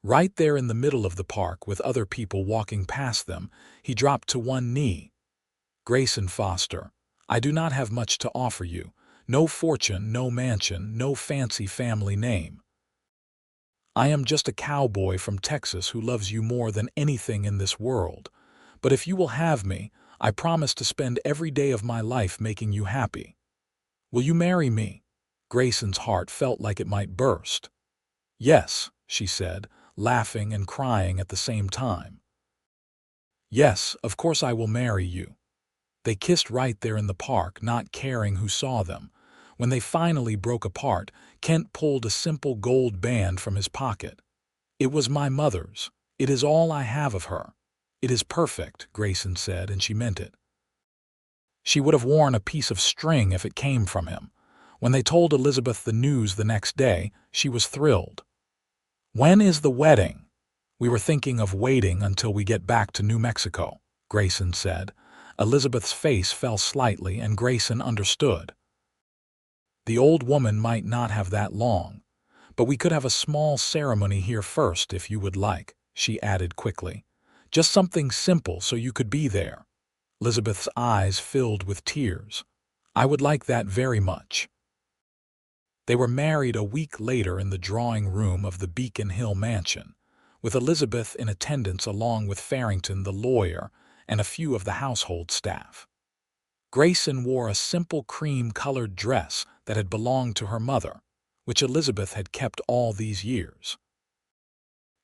Right there in the middle of the park, with other people walking past them, he dropped to one knee. "Grayson Foster, I do not have much to offer you. No fortune, no mansion, no fancy family name. I am just a cowboy from Texas who loves you more than anything in this world. But if you will have me, I promise to spend every day of my life making you happy. Will you marry me?" Grayson's heart felt like it might burst. "Yes," she said, laughing and crying at the same time. "Yes, of course I will marry you." They kissed right there in the park, not caring who saw them. When they finally broke apart, Kent pulled a simple gold band from his pocket. "It was my mother's. It is all I have of her. It is perfect," Grayson said, and she meant it. She would have worn a piece of string if it came from him. When they told Elizabeth the news the next day, she was thrilled. "When is the wedding?" "We were thinking of waiting until we get back to New Mexico," Grayson said. Elizabeth's face fell slightly, and Grayson understood. "The old woman might not have that long, but we could have a small ceremony here first if you would like." she added quickly. "Just something simple so you could be there." Elizabeth's eyes filled with tears. "I would like that very much." They were married a week later in the drawing room of the Beacon Hill mansion, with Elizabeth in attendance along with Farrington the lawyer and a few of the household staff. Grayson wore a simple cream-colored dress that had belonged to her mother, which Elizabeth had kept all these years.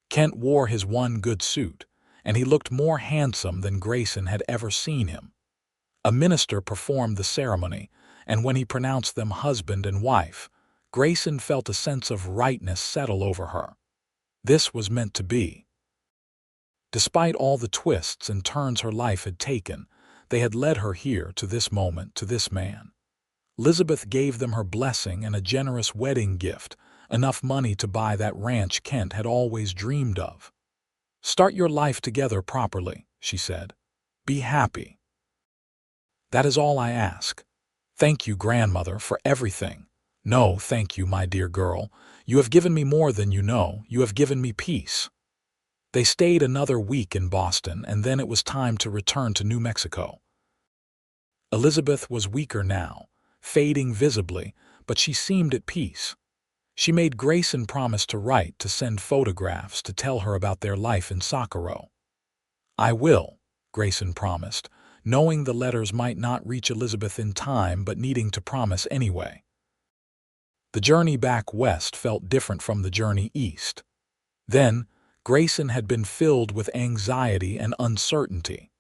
Kent wore his one good suit, and he looked more handsome than Grayson had ever seen him. A minister performed the ceremony, and when he pronounced them husband and wife, Grayson felt a sense of rightness settle over her. This was meant to be. Despite all the twists and turns her life had taken, they had led her here to this moment, to this man. Elizabeth gave them her blessing and a generous wedding gift, enough money to buy that ranch Kent had always dreamed of. "Start your life together properly," she said. "Be happy. That is all I ask. Thank you, grandmother, for everything. No, thank you, my dear girl. You have given me more than you know. You have given me peace." They stayed another week in Boston, and then it was time to return to New Mexico. Elizabeth was weaker now, fading visibly, but she seemed at peace. She made Grayson promise to write, to send photographs, to tell her about their life in Socorro. "I will," Grayson promised, knowing the letters might not reach Elizabeth in time but needing to promise anyway. The journey back west felt different from the journey east. Then, Grayson had been filled with anxiety and uncertainty.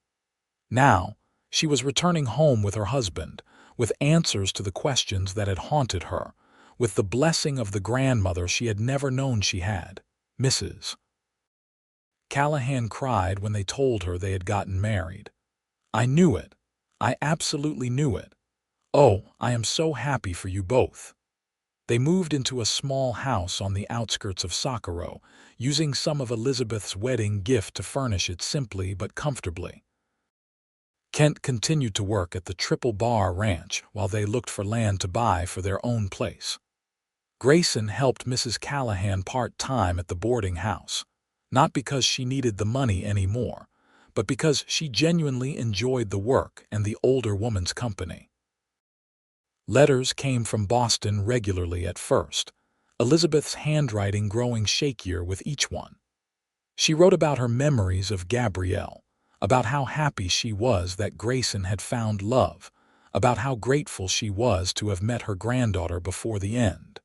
Now, she was returning home with her husband, with answers to the questions that had haunted her, with the blessing of the grandmother she had never known she had, Mrs. Callahan cried when they told her they had gotten married. "I knew it. I absolutely knew it. Oh, I am so happy for you both." They moved into a small house on the outskirts of Socorro, using some of Elizabeth's wedding gift to furnish it simply but comfortably. Kent continued to work at the Triple Bar Ranch while they looked for land to buy for their own place. Grayson helped Mrs. Callahan part-time at the boarding house, not because she needed the money anymore, but because she genuinely enjoyed the work and the older woman's company. Letters came from Boston regularly at first, Elizabeth's handwriting growing shakier with each one. She wrote about her memories of Gabrielle, about how happy she was that Grayson had found love, about how grateful she was to have met her granddaughter before the end.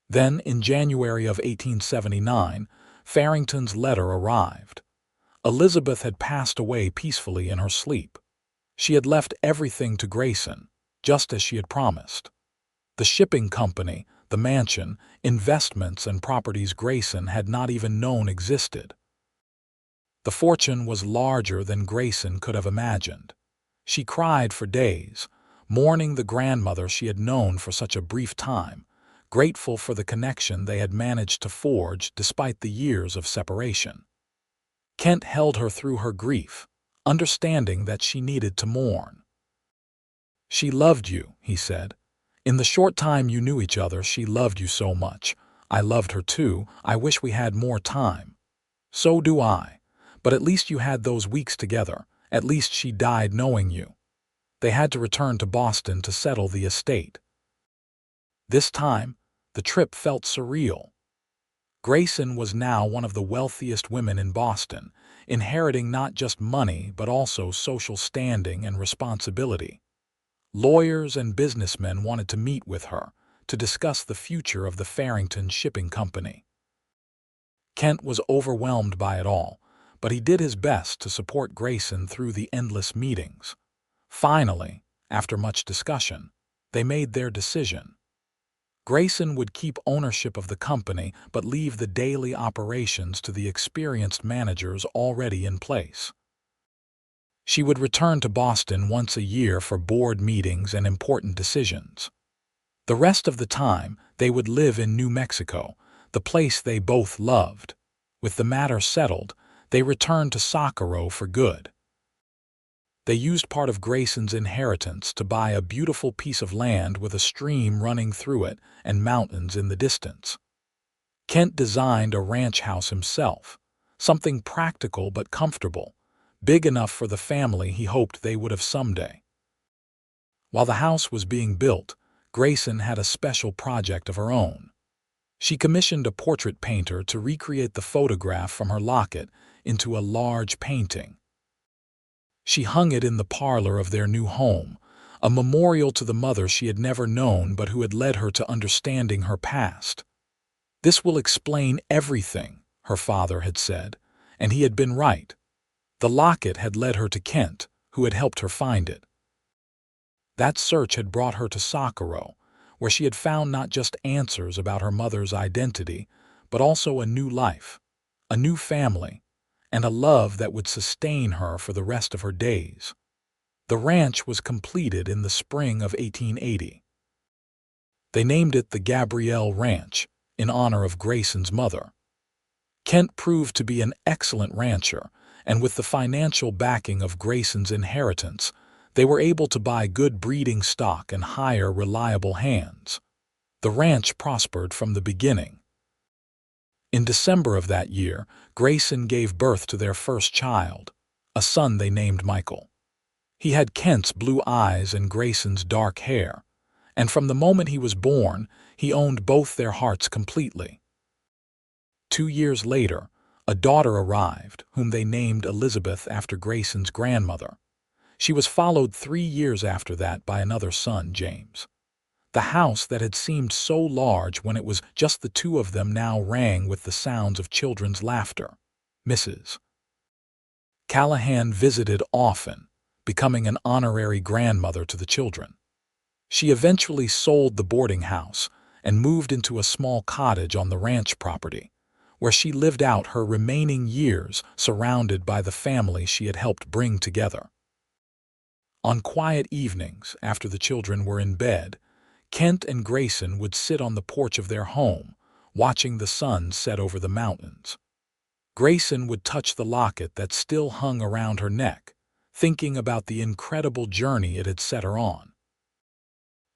Then, in January of 1879, Farrington's letter arrived. Elizabeth had passed away peacefully in her sleep. She had left everything to Grayson, just as she had promised. The shipping company, the mansion, investments and properties Grayson had not even known existed. The fortune was larger than Grayson could have imagined. She cried for days, mourning the grandmother she had known for such a brief time, grateful for the connection they had managed to forge despite the years of separation. Kent held her through her grief, understanding that she needed to mourn. "She loved you," he said. "In the short time you knew each other, she loved you so much. I loved her too. I wish we had more time." "So do I. But at least you had those weeks together. At least she died knowing you." They had to return to Boston to settle the estate. This time, the trip felt surreal. Grayson was now one of the wealthiest women in Boston, inheriting not just money but also social standing and responsibility. Lawyers and businessmen wanted to meet with her, to discuss the future of the Farrington Shipping Company. Kent was overwhelmed by it all, but he did his best to support Grayson through the endless meetings. Finally, after much discussion, they made their decision. Grayson would keep ownership of the company but leave the daily operations to the experienced managers already in place. She would return to Boston once a year for board meetings and important decisions. The rest of the time, they would live in New Mexico, the place they both loved. With the matter settled, they returned to Socorro for good. They used part of Grayson's inheritance to buy a beautiful piece of land with a stream running through it and mountains in the distance. Kent designed a ranch house himself, something practical but comfortable, big enough for the family he hoped they would have someday. While the house was being built, Grayson had a special project of her own. She commissioned a portrait painter to recreate the photograph from her locket into a large painting. She hung it in the parlor of their new home, a memorial to the mother she had never known but who had led her to understanding her past. "This will explain everything," her father had said, and he had been right. The locket had led her to Kent, who had helped her find it. That search had brought her to Socorro, where she had found not just answers about her mother's identity, but also a new life, a new family, and a love that would sustain her for the rest of her days. The ranch was completed in the spring of 1880. They named it the Gabrielle Ranch, in honor of Grayson's mother. Kent proved to be an excellent rancher, and with the financial backing of Grayson's inheritance, they were able to buy good breeding stock and hire reliable hands. The ranch prospered from the beginning. In December of that year, Grayson gave birth to their first child, a son they named Michael. He had Kent's blue eyes and Grayson's dark hair, and from the moment he was born, he owned both their hearts completely. 2 years later, a daughter arrived, whom they named Elizabeth after Grayson's grandmother. She was followed 3 years after that by another son, James. The house that had seemed so large when it was just the two of them now rang with the sounds of children's laughter. Mrs. Callahan visited often, becoming an honorary grandmother to the children. She eventually sold the boarding house and moved into a small cottage on the ranch property, where she lived out her remaining years surrounded by the family she had helped bring together. On quiet evenings, after the children were in bed, Kent and Grayson would sit on the porch of their home, watching the sun set over the mountains. Grayson would touch the locket that still hung around her neck, thinking about the incredible journey it had set her on.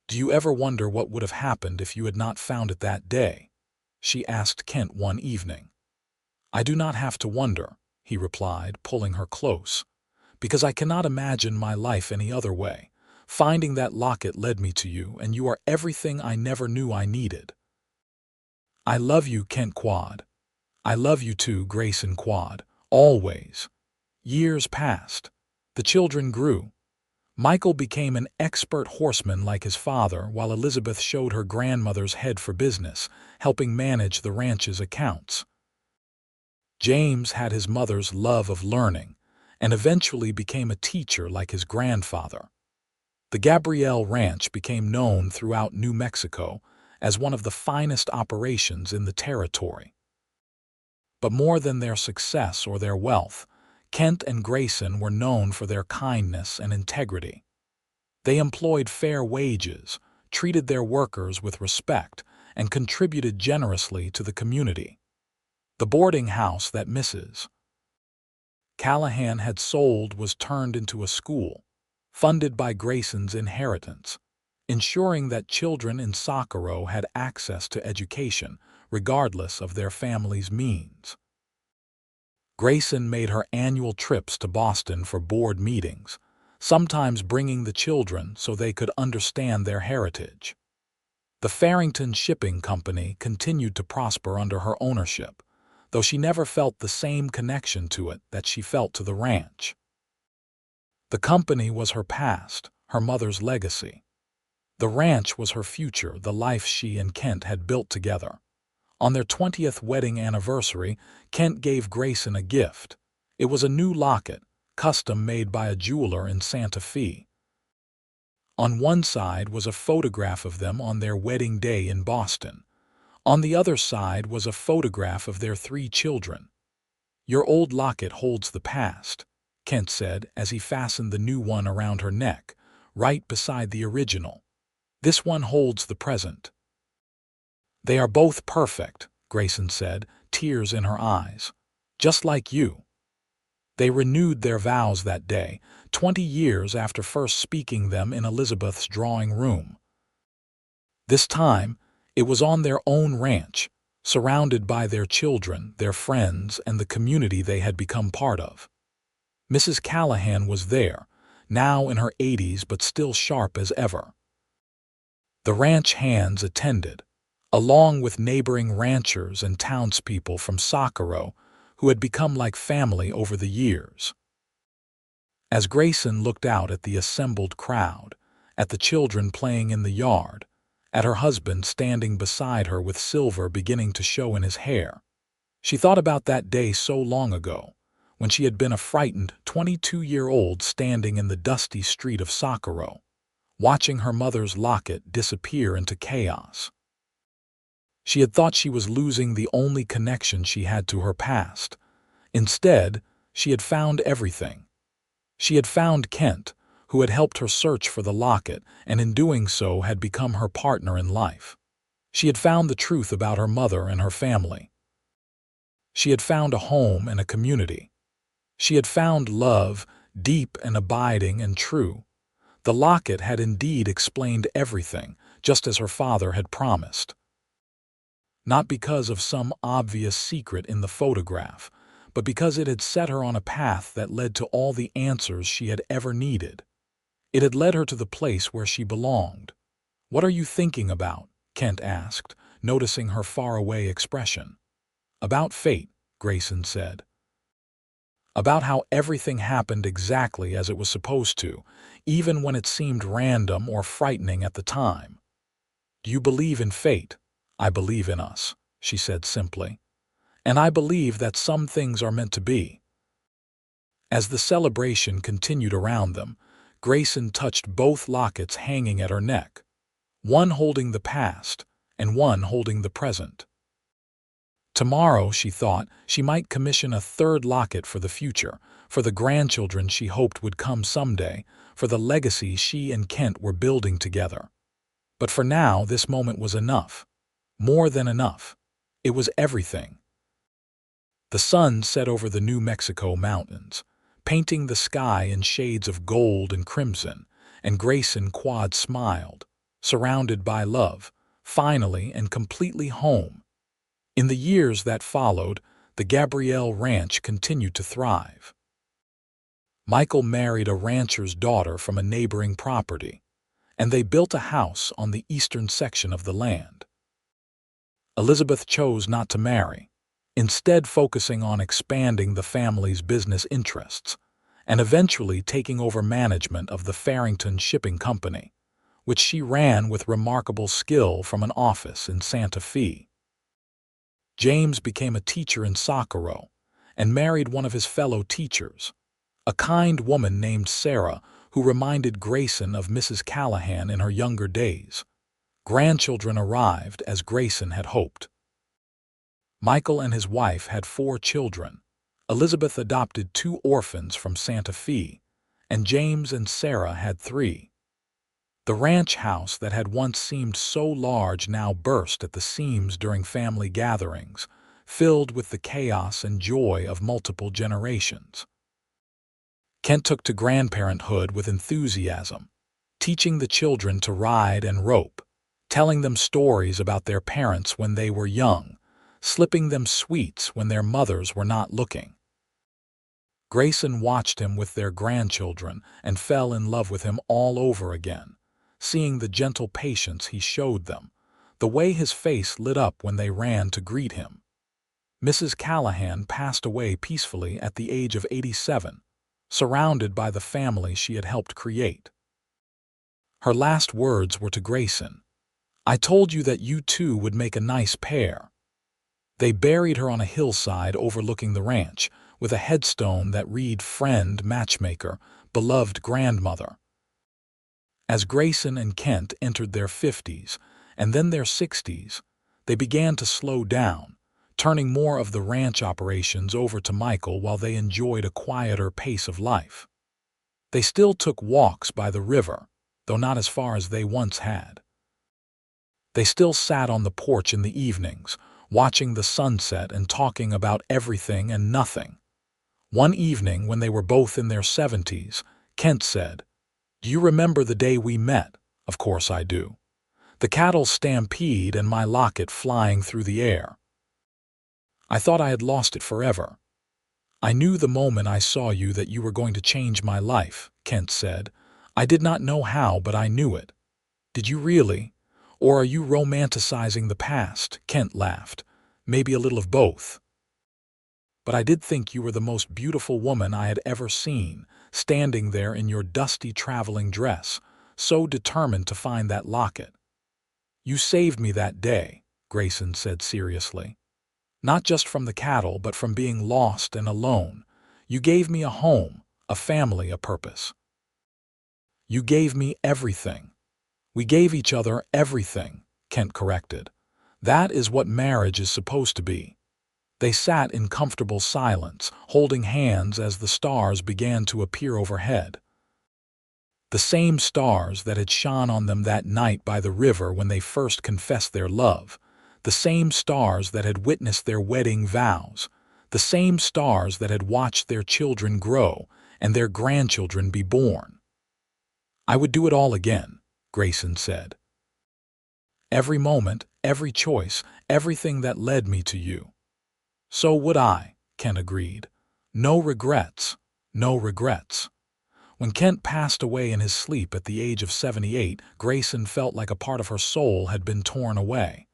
"Do you ever wonder what would have happened if you had not found it that day?" she asked Kent one evening. "I do not have to wonder," he replied, pulling her close, "because I cannot imagine my life any other way. Finding that locket led me to you, and you are everything I never knew I needed." "I love you," Kent quad. "I love you too," Grayson quad. "Always." Years passed. The children grew. Michael became an expert horseman like his father, while Elizabeth showed her grandmother's head for business, helping manage the ranch's accounts. James had his mother's love of learning, and eventually became a teacher like his grandfather. The Gabrielle Ranch became known throughout New Mexico as one of the finest operations in the territory. But more than their success or their wealth, Kent and Grayson were known for their kindness and integrity. They employed fair wages, treated their workers with respect, and contributed generously to the community. The boarding house that Mrs. Callahan had sold was turned into a school, funded by Grayson's inheritance, ensuring that children in Socorro had access to education, regardless of their family's means. Grayson made her annual trips to Boston for board meetings, sometimes bringing the children so they could understand their heritage. The Farrington Shipping Company continued to prosper under her ownership, though she never felt the same connection to it that she felt to the ranch. The company was her past, her mother's legacy. The ranch was her future, the life she and Kent had built together. On their 20th wedding anniversary, Kent gave Grayson a gift. It was a new locket, custom made by a jeweler in Santa Fe. On one side was a photograph of them on their wedding day in Boston. On the other side was a photograph of their 3 children. "Your old locket holds the past," Kent said as he fastened the new one around her neck, right beside the original. "This one holds the present." "They are both perfect," Grayson said, tears in her eyes. "Just like you." They renewed their vows that day, 20 years after first speaking them in Elizabeth's drawing room. This time, it was on their own ranch, surrounded by their children, their friends, and the community they had become part of. Mrs. Callahan was there, now in her 80s but still sharp as ever. The ranch hands attended, along with neighboring ranchers and townspeople from Socorro who had become like family over the years. As Grayson looked out at the assembled crowd, at the children playing in the yard, at her husband standing beside her with silver beginning to show in his hair, she thought about that day so long ago, when she had been a frightened 22-year-old standing in the dusty street of Socorro, watching her mother's locket disappear into chaos. She had thought she was losing the only connection she had to her past. Instead, she had found everything. She had found Kent, who had helped her search for the locket and in doing so had become her partner in life. She had found the truth about her mother and her family. She had found a home and a community. She had found love, deep and abiding and true. The locket had indeed explained everything, just as her father had promised. Not because of some obvious secret in the photograph, but because it had set her on a path that led to all the answers she had ever needed. It had led her to the place where she belonged. "What are you thinking about?" Kent asked, noticing her faraway expression. "About fate," Grayson said. "About how everything happened exactly as it was supposed to, even when it seemed random or frightening at the time." "Do you believe in fate?" "I believe in us," she said simply. "And I believe that some things are meant to be." As the celebration continued around them, Grayson touched both lockets hanging at her neck, one holding the past and one holding the present. Tomorrow, she thought, she might commission a third locket for the future, for the grandchildren she hoped would come someday, for the legacy she and Kent were building together. But for now, this moment was enough. More than enough. It was everything. The sun set over the New Mexico mountains, painting the sky in shades of gold and crimson, and Grayson Quad smiled, surrounded by love, finally and completely home. In the years that followed, the Gabrielle Ranch continued to thrive. Michael married a rancher's daughter from a neighboring property, and they built a house on the eastern section of the land. Elizabeth chose not to marry, instead focusing on expanding the family's business interests, and eventually taking over management of the Farrington Shipping Company, which she ran with remarkable skill from an office in Santa Fe. James became a teacher in Socorro and married one of his fellow teachers, a kind woman named Sarah who reminded Grayson of Mrs. Callahan in her younger days. Grandchildren arrived as Grayson had hoped. Michael and his wife had 4 children. Elizabeth adopted 2 orphans from Santa Fe, and James and Sarah had 3. The ranch house that had once seemed so large now burst at the seams during family gatherings, filled with the chaos and joy of multiple generations. Kent took to grandparenthood with enthusiasm, teaching the children to ride and rope, telling them stories about their parents when they were young, slipping them sweets when their mothers were not looking. Grayson watched him with their grandchildren and fell in love with him all over again, seeing the gentle patience he showed them, the way his face lit up when they ran to greet him. Mrs. Callahan passed away peacefully at the age of 87, surrounded by the family she had helped create. Her last words were to Grayson, "I told you that you two would make a nice pair." They buried her on a hillside overlooking the ranch, with a headstone that read "Friend, Matchmaker, Beloved Grandmother." As Grayson and Kent entered their 50s and then their 60s, they began to slow down, turning more of the ranch operations over to Michael while they enjoyed a quieter pace of life. They still took walks by the river, though not as far as they once had. They still sat on the porch in the evenings, watching the sunset and talking about everything and nothing. One evening, when they were both in their 70s, Kent said, "Do you remember the day we met?" "Of course I do. The cattle stampede and my locket flying through the air. I thought I had lost it forever. I knew the moment I saw you that you were going to change my life, Kent said. I did not know how, but I knew it. Did you really? Or are you romanticizing the past? Kent laughed. Maybe a little of both. But I did think you were the most beautiful woman I had ever seen, standing there in your dusty traveling dress, so determined to find that locket. You saved me that day, Grayson said seriously. Not just from the cattle, but from being lost and alone. You gave me a home, a family, a purpose. You gave me everything. We gave each other everything, Kent corrected. That is what marriage is supposed to be. They sat in comfortable silence, holding hands as the stars began to appear overhead. The same stars that had shone on them that night by the river when they first confessed their love. The same stars that had witnessed their wedding vows. The same stars that had watched their children grow and their grandchildren be born. I would do it all again, Grayson said. Every moment, every choice, everything that led me to you. So would I, Kent agreed. No regrets, no regrets. When Kent passed away in his sleep at the age of 78, Grayson felt like a part of her soul had been torn away.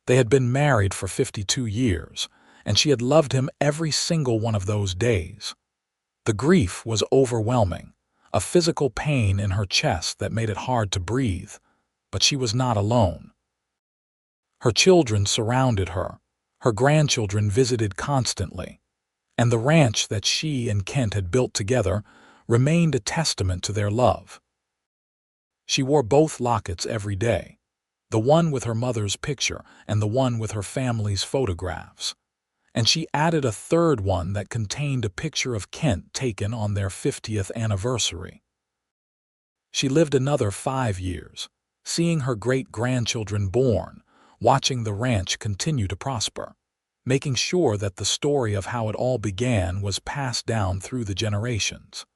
They had been married for 52 years, and she had loved him every single one of those days. The grief was overwhelming, a physical pain in her chest that made it hard to breathe, but she was not alone. Her children surrounded her. Her grandchildren visited constantly, and the ranch that she and Kent had built together remained a testament to their love. She wore both lockets every day, the one with her mother's picture and the one with her family's photographs, and she added a third one that contained a picture of Kent taken on their 50th anniversary. She lived another 5 years, seeing her great-grandchildren born, watching the ranch continue to prosper, making sure that the story of how it all began was passed down through the generations.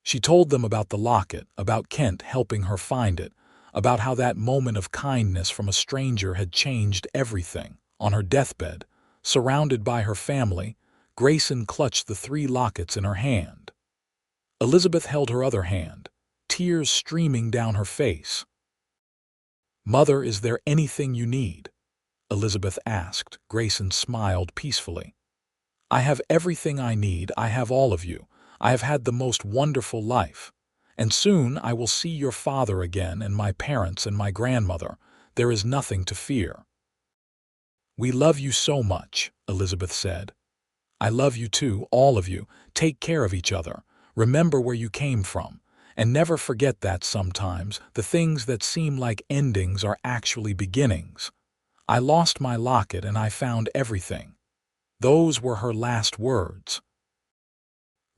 She told them about the locket, about Kent helping her find it, about how that moment of kindness from a stranger had changed everything. On her deathbed, surrounded by her family, Grayson clutched the 3 lockets in her hand. Elizabeth held her other hand, tears streaming down her face. "Mother, is there anything you need?" Elizabeth asked. Grayson smiled peacefully. "I have everything I need. I have all of you. I have had the most wonderful life. And soon I will see your father again and my parents and my grandmother. There is nothing to fear." "We love you so much," Elizabeth said. "I love you too, all of you. Take care of each other. Remember where you came from. And never forget that sometimes the things that seem like endings are actually beginnings. I lost my locket and I found everything." Those were her last words.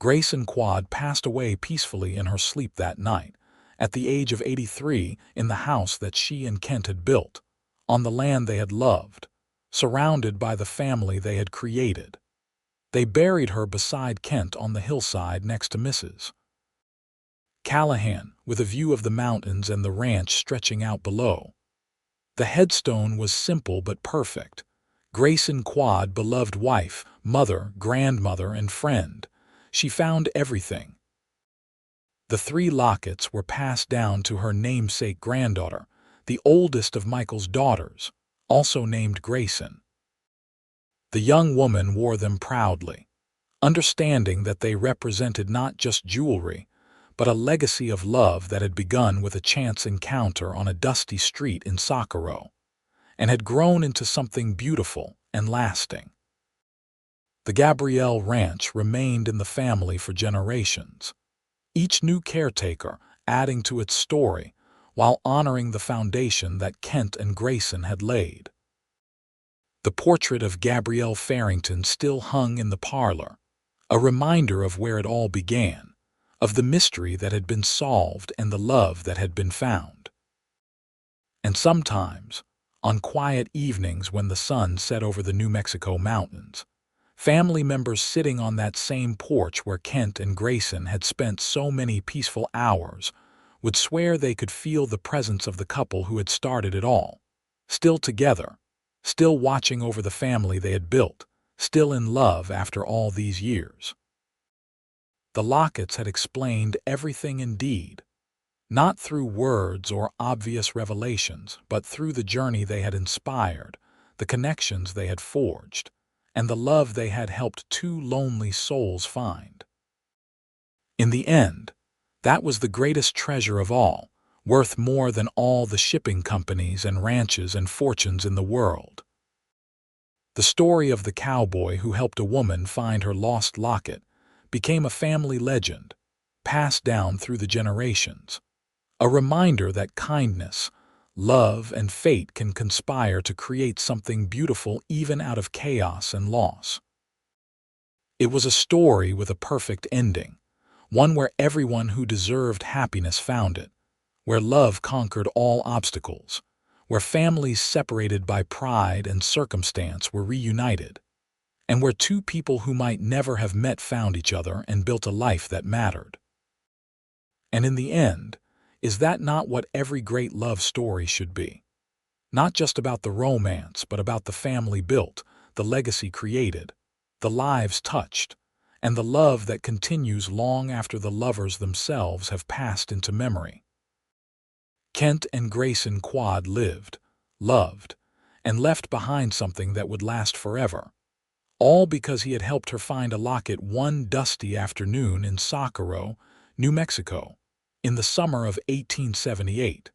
Grayson Quad passed away peacefully in her sleep that night, at the age of 83, in the house that she and Kent had built, on the land they had loved, surrounded by the family they had created. They buried her beside Kent on the hillside next to Mrs. Callahan, with a view of the mountains and the ranch stretching out below. The headstone was simple but perfect. Grayson Quad, beloved wife, mother, grandmother, and friend. She found everything. The 3 lockets were passed down to her namesake granddaughter, the oldest of Michael's daughters, also named Grayson. The young woman wore them proudly, understanding that they represented not just jewelry, but a legacy of love that had begun with a chance encounter on a dusty street in Socorro, and had grown into something beautiful and lasting. The Gabrielle Ranch remained in the family for generations, each new caretaker adding to its story while honoring the foundation that Kent and Grayson had laid. The portrait of Gabrielle Farrington still hung in the parlor, a reminder of where it all began, of the mystery that had been solved and the love that had been found. And sometimes, on quiet evenings when the sun set over the New Mexico mountains, family members sitting on that same porch where Kent and Grayson had spent so many peaceful hours would swear they could feel the presence of the couple who had started it all, still together, still watching over the family they had built, still in love after all these years. The lockets had explained everything indeed, not through words or obvious revelations, but through the journey they had inspired, the connections they had forged, and the love they had helped two lonely souls find. In the end, that was the greatest treasure of all, worth more than all the shipping companies and ranches and fortunes in the world. The story of the cowboy who helped a woman find her lost locket became a family legend, passed down through the generations. A reminder that kindness, love, and fate can conspire to create something beautiful even out of chaos and loss. It was a story with a perfect ending, one where everyone who deserved happiness found it, where love conquered all obstacles, where families separated by pride and circumstance were reunited, and where two people who might never have met found each other and built a life that mattered. And in the end, is that not what every great love story should be? Not just about the romance, but about the family built, the legacy created, the lives touched, and the love that continues long after the lovers themselves have passed into memory. Kent and Grayson Quad lived, loved, and left behind something that would last forever, all because he had helped her find a locket one dusty afternoon in Socorro, New Mexico, in the summer of 1878.